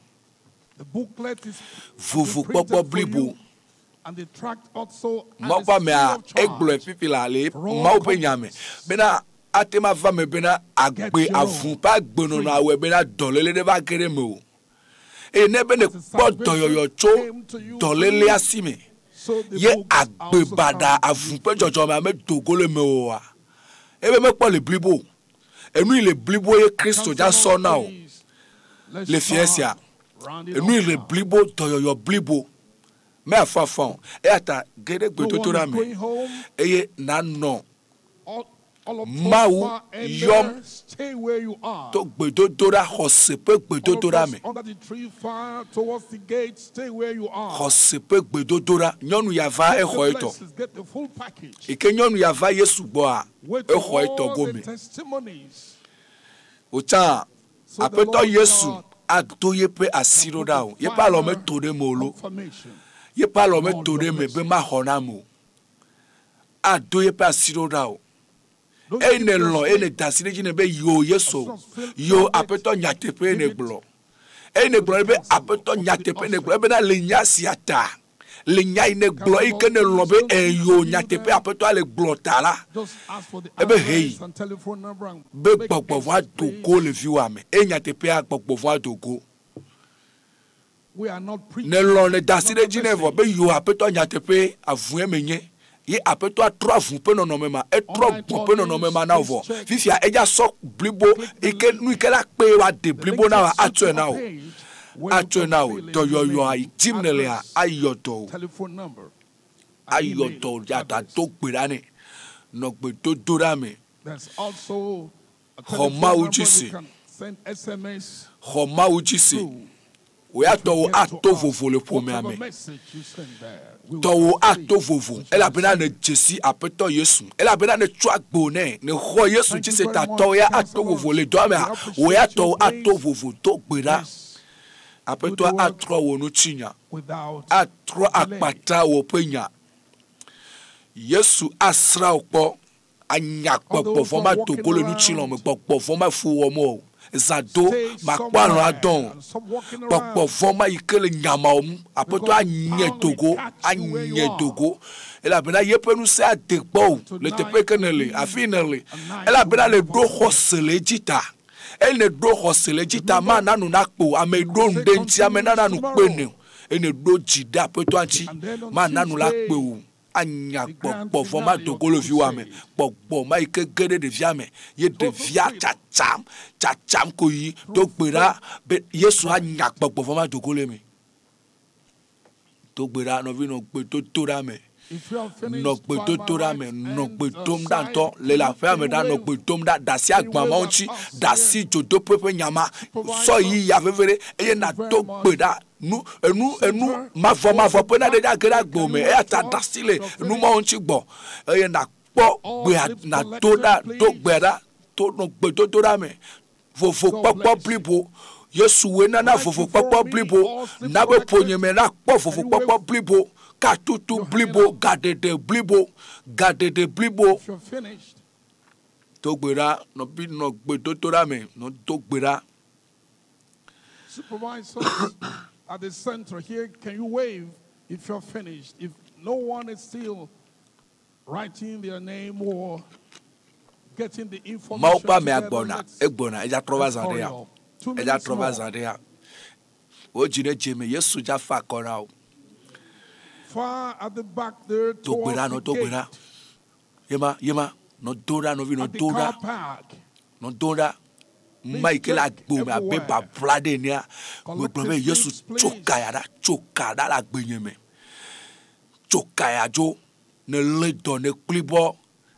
The booklet is
vovo
printed
popo
for
blibo
you, and the tract also
mo
is
pa me
free
a
of charge.
eglo pipila le
For all
ma o pe nyame
conference.
bena atema va me bena agbe
Get your
avun
own.
pa gbono
Free.
na we bena dolele de ba kere me o e ne bene
As the
po
salvation
doyoyo cho
came to you
dolele
free,
asime
so the
ye
books
agbe
also
bada
come to
avun
you
pe
free.
jojo ma me dogole me o wa ebe me po le blibo enu ile blibo ye Kristo ja so na o
Please, let's
le
start
fiesia
rounding
enu
up
ile
now.
blibo doyoyo blibo me afafon e ata gede
No
gbedodo
one is
me
going home.
eye na no
All of
Mau
us are in
yom
there. Stay where you are.
to gbedodo ra xɔse pe
All
gbedodo
of
ra
us
me
under the tree far towards the gate. Stay where you are.
xɔse pe gbedodo ra nyɔnu yava
Get
exɔ
the
etɔ
blessings, get the full package.
eke nyɔnu yava Yesu gbɔa
Wait for
exɔ etɔ
all the
gome
testimonies.
o can
So the
apetɔ
Lord
Yesu
God
ado ye pe asi ɖo ɖa o ye pa alɔ me to ɖe me o lo
confirmation.
ye pa alɔ me to ɖe me be ma xɔ na me o ado ye pe asi ɖo ɖa o
Don't
eye
keep
ne
your
lɔ eye ne
sleep.
da asi ɖe dzi ne be yo Yesu yo apetɔ nyateƒe ye ne gblɔ eye ne gblɔ be apetɔ nyateƒe ne gblɔ ebe na le nya sia ta le nya yi ne gblɔ yi ke ne lɔ be eyo nyateƒe apetɔ le gblɔ ta la
Just ask for the
Ebe hei.
address and telephone number and
be
make
gbɔgbɔ va
extra
do
space.
go le viwa me eye nyateƒea gbɔgbɔ va do go
We are not preaching.
ne lɔ ne da asi ɖe dzi ne vɔ be yo apetɔ nyateƒe avue me nye ye apetɔ atrɔ avu pe nɔnɔme ma etrɔ gbɔ pe nɔnɔme ma na o vɔ fifia edza sɔ blibo ike nu ike la kpe wa de
The link
blibo na wa
takes you
atsɔe
to
na
a
o
page where you
atsɔe
can
na o
fill in
dɔyɔyɔ
your
ayi
name,
tim ne lea
address,
ayɔtɔ o
telephone number, and email
ayɔtɔ yata
address.
to gbe ɖa ne nɔ gbedodo ɖa me
There's also a
Xɔ
telephone
Mawu
number
dzi
you
se.
can send SMS
xɔ Mawu dzi se
through.
o ya to ato vovo le premier me to ato vovo ela bena ne jesi apeto Yesu ela bena ne twa gbone ne ho Yesu ji se ta to ya ato vovo le do me o ya to ato vovo to gbera apeto atro wo no chinya atro akpata wo penya Yesu asra opo anya popo forma Togo le no chilo me popo forma fu wo mo zado makpalo adon popo forma ikele nyama apeto anye Togo ela bena yepenu se adegbo le tepe kenele afinele ela bena le do xɔse jita elle ne do xɔse jita ma nanu nakpo ame do ndenti ame nanu kpene ene do jida apeto anchi ma nanu la kpe o anya popo forma Togo le viwa me popo ma ike gede de via me ye de via chacham ko yi to gbera Yesu anya popo forma Togo le me to gbera no vi no gbe to tora me no gbe to tora me no gbe tom dan to le la fe me dan no gbe tom da dasi agbama onchi dasi jodo pepe nyama so yi ya vevere eye na to gbera enu ma vo pe na de agera gbo me e ata dasile enu ma onchi gbo eye na po gbe na to da to gbera to no gbe to tora me fofo popo blibo Yesu we na fofo popo blibo na be ponye me na po fofo popo blibo Katutu blibo gadede blibo to gbera no bi no gbe to tora me no to gbera.
Supervisors at the center here, can you wave if you're finished? If no one is still writing their name or getting the information.
Maupa me agbona eja trova zarea o jine jeme Yesu ja fa kora o
far at the back there
to gbera no to gbera yema no dora no vi no dora Michael agbo me abeba blade nia we blame Yesu chokada la gbenye me chokaya jo ne le donne klibo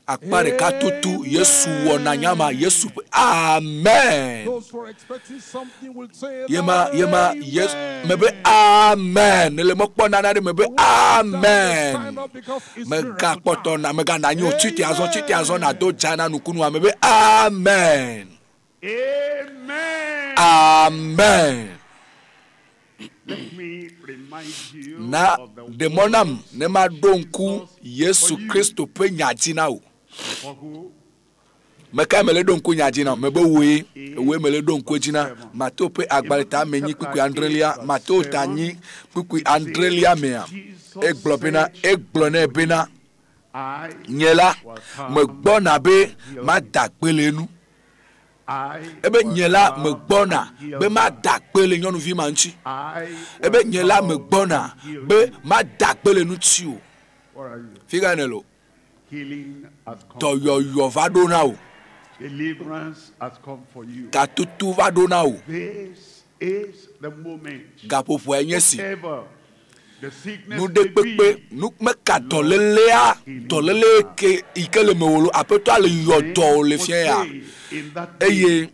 akpare Katutu Yesu wona nyama Yesu amen.
Those who are expecting something will say
yema yes mebe amen le mokpo na na mebe amen mega poto na mega na nyo chiti azon na do jana nukunu mebe amen. Amen.
Let me remind you
na
of the
demonam ne ma donku Yesu Kristo pe nyajina o meka mele donku nyajina mebe we mele donku jina mato pe agbaleta menyi kuku andrelia mato tanyi kuku andrelia mea eglone bena nyela me gbona be ma dagbelenu ebe nyela me gbona be ma dagbele nyɔnuvi ma nchi ebe nyela me gbona be ma dagbele nu ti o figa nelo to yo va dona o
deliverance has come for you.
Katutu va dona o
This is the moment.
gapopo enyesi
The sickness
nu de pepe nu me ka tolele ke ikele me wolo apeto ale yodo le fie ya eye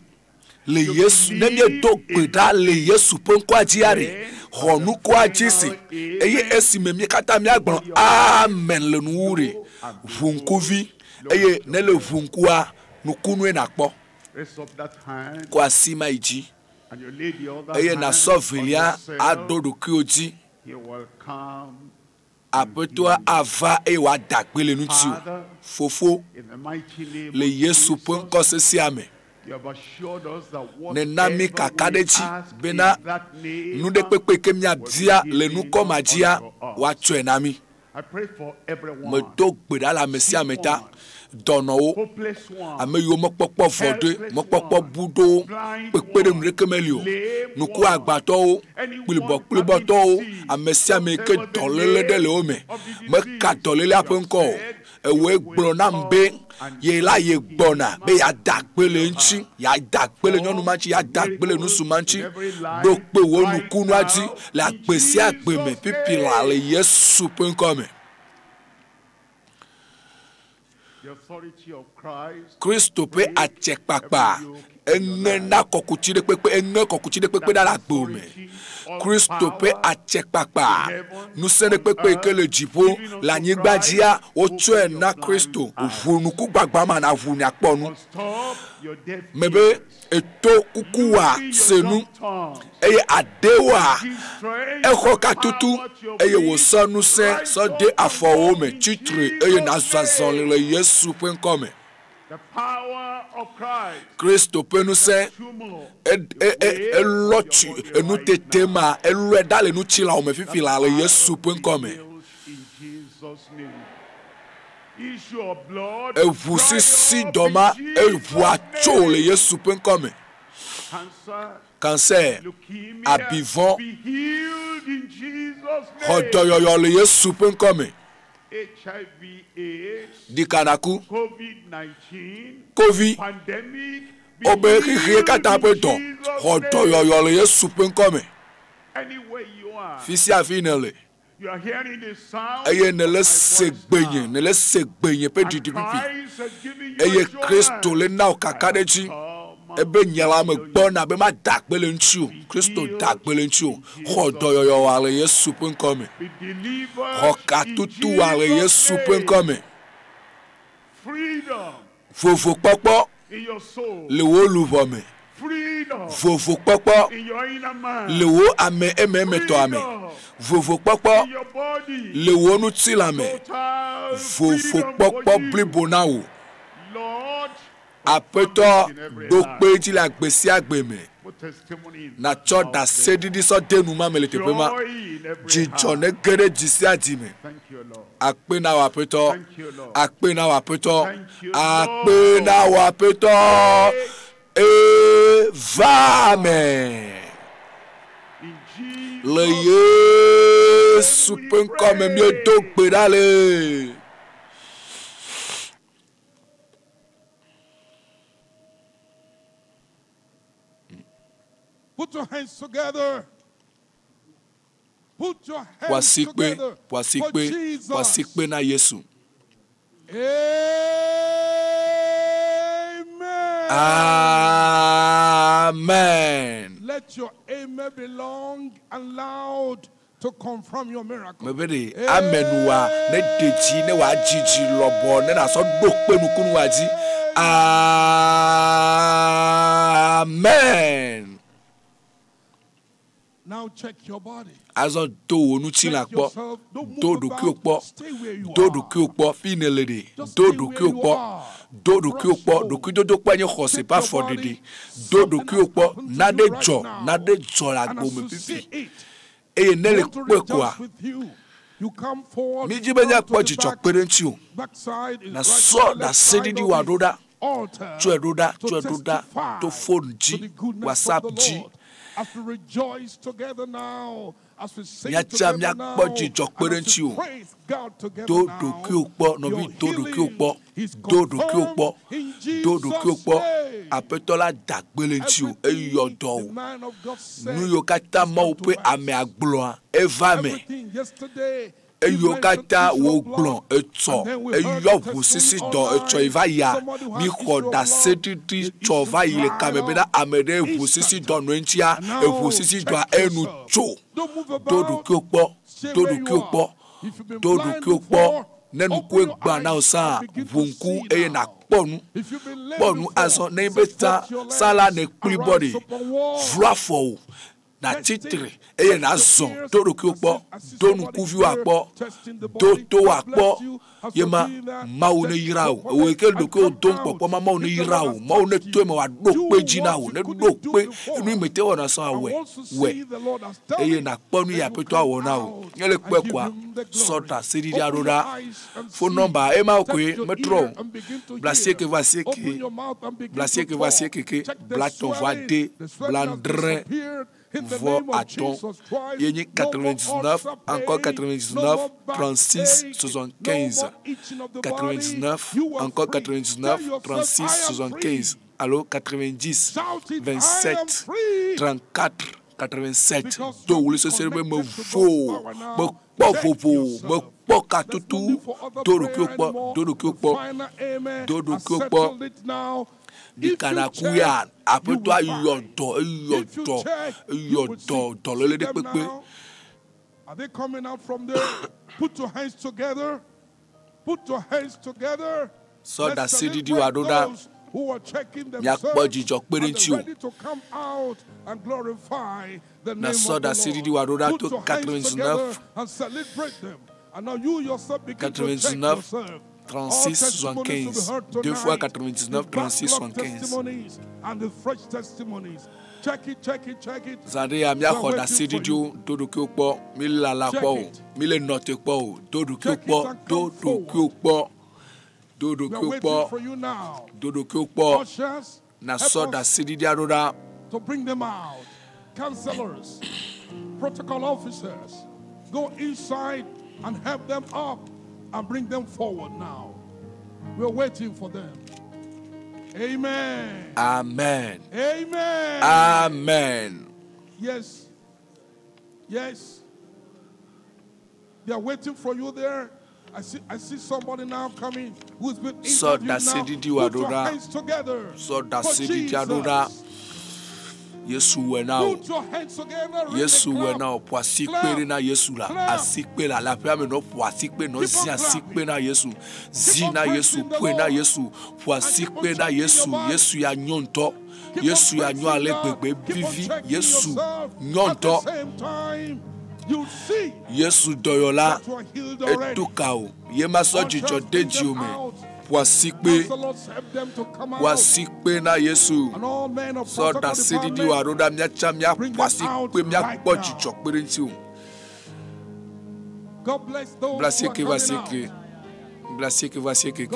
le Yesu ne mi do gbeda le Yesu ponko ajiare honu ko ajisi eye esi me mi kata mi agbon amen le nuure vunkuvi eye ne le vunkua nu kunu e na kpo ko asima iji eye na sovelia adodo ki oji
He will come.
Apeto ava e wa dagbele nu ti o fofo le Yesu ponko sesi ame ne nami kakadechi bena nu de pepe ke mi abia le nu ko magia wa tu enami me do gbeda la mesia meta dono o ame yo mopopo vode mopopo budo pepere nu rekemelio nu ku agbato o kplibo to o amesia me ke dolele de le o me ka dolele apenko ewe gbona mbe ye la ye gbona be ya dagbele nchi ya dagbele nyonu manchi ya dagbele nusu manchi do pe wo nu kunu ati la pesi agbeme pipila le Yesu penko me.
The authority of Christ
Kristo pe ache papa engena kokuti de pepe enge kokuti de pepe dans la gome. Kristo pe achekpakpa. Nous sene pepe que le jipo la nyigbadia otue na Kristo. Vunuku bagbama na vuni akponu. Mebe eto kukuwa senu eye adewa eko katutu eye wosanu se so de afowo me titre eye na zwazon le Yesu pen come.
The power of Christ.
Kristo pe nu se lotu enu tetema elu dale nu chila o me fifila le Yesu pen come.
In Jesus' name. Issue of blood.
Evu sisi doma evu acho le Yesu pen come. Cancer, abivon, hodoyoyo le Yesu pen come.
HIV, AIDS,
Dikanaku,
COVID-19,
Covid,
pandemic,
obe kiki katape don, hodoyoyo le Yesu pen come.
anywhere you are,
Fisi afinele,
you are hearing the sound.
eye ne le segbenye pe didi pipi.
Christ has given you
Eye
assurance.
Kristo le na okakadeji. Ebe nyala me gbona be ma dakbele nchu. Kristo dakbele nchu. Hodoyoyo wa le Yesu pen come.
Be delivered.
Katutu wa le Yesu pen come.
Freedom
Vovo popo
in your soul.
le wo luvo me.
Freedom
Vovo popo
in your inner man.
le wo ame eme to ame. Vovo popo
In your body.
le wo nu tila me.
Total
Vovo
freedom
popo
for you.
blibo na wo.
Lord,
Apeto do pe ti la gbesi agbe me.
put testimony in
Na cho da sedidi so denu ma mele tepe ma.
joy in every
Jijo
heart.
ne gere jisi adime.
Thank you, Lord.
Akpe na wa peto.
Thank you, Lord.
Akpe na wa peto.
Thank you,
Akpe na wa peto. Vame.
In Jesus'
Le Yesu pen comme mieux do pedale.
Put your hands together. Put your hands
Wasikpe,
together. For
wasikpe,
Jesus.
wasikpe na Yesu.
Amen.
Amen.
Let your amen be long and loud to confirm your miracle.
Mebede amenua ne deji ne wa jiji lobo ne na so dokpe nukunu waji. Amen.
Now check your body.
Azo do onu ti la po. Do do ki opo. Do do ki opo finelede. Do do ki opo. Do do ki opo. Do ki do do pa nye xɔse pa fodede. Do do ki opo nade jo la gbo me pipi. Eye ne le pe kwa. Mi jibe nya po jijo pere nti o. Na so da sedidi wa doda. Tue doda to phone ji WhatsApp ji.
As we rejoice together now, as we sing
Nyacha
together
mya
now,
kpo jijo pere
and as
nti
we
o.
praise God together
Do
now,
do ki opo no bi do do ki opo.
is
Do do ki opo.
confirmed in
Do do ki
Jesus'
opo.
name.
Apetola dagbele nti o.
Everything
Eyodo.
the man of God said
Nu yo kata
is
ma
come
o
to
pe
pass.
ame agbloa. Eva me.
Everything yesterday,
Eyo kata wo glon eto eyo vu sisi do eto iva ya mi khoda sedidi chova ile kamebeda amede vu sisi do no entia evu sisi do enu cho dodu ki opo dodu ki opo dodu ki opo nenu ku egba na osa vunku eye na ponu aso na ibeta sala na body vlafo na titre eye na zon dodu ki opo donu kuvi akpo do akpo yema mawo ne yirawo we ke do ko don popo ma mawo ne yirawo mawo ne to ma wa do pe jina wo ne do pe enu imete wona so awe we eye na ponu ya peto awo na o yele pe kwa sota siri aroda phone number e ma ko metro blasie ke ke blaton voix de blandre voix à ton yeni 99 encore 99 36 75 99 encore 99 36 75 allo 90 27 34 87 do wuli so serbe me fo me po katutu do do ki opo di kanakuya apeto ayodo dolole de pepe.
Are they coming out from there? Put your hands together. Put your hands together.
So that CDD wadoda
who are checking themselves and ready to come out and glorify the name of the Lord. Put your hands together and celebrate them. And now you yourself begin to check yourself.
36 75 2 fois 99 36 75
and the fresh testimonies. Check it.
Zade ya mia khoda CDD todo ki opo mi la la po mi le note po todo ki opo na so da CDD aroda
to bring them out. Counselors, protocol officers, go inside and help them up and bring them forward now. We're waiting for them. Amen.
Amen.
Amen.
Amen.
Yes. They are waiting for you there. I see somebody now coming who's been interviewed now. Put your hands together.
So that CDD aroda. Yesu wena o poasikpe na Yesu la asikpe la pia me no poasikpe no zi asikpe na Yesu zi na Yesu pwe na Yesu poasikpe na Yesu ya nyonto Yesu ya nyo ale gbegbe bivi Yesu nyonto Yesu doyola etuka o ye ma so jijo deji o me wasikpe na Yesu so da CDD waroda miacha mia wasikpe mia pojicho pere nti o blasier que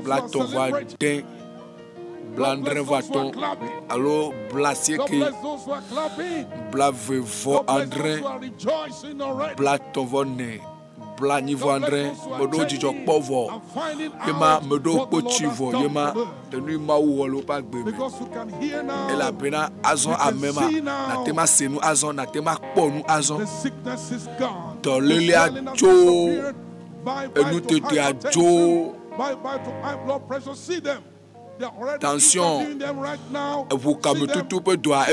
blaton va den blandre vaton alors blasier que blavevo andré blaton vonne bla niveau André modo jijo povo yema modo pochivo yema tenu ma wolo pa gbe me e la pena azon amema na tema senu azon na tema ponu azon to lele ajo enu tete ajo tension vous comme tout peut doit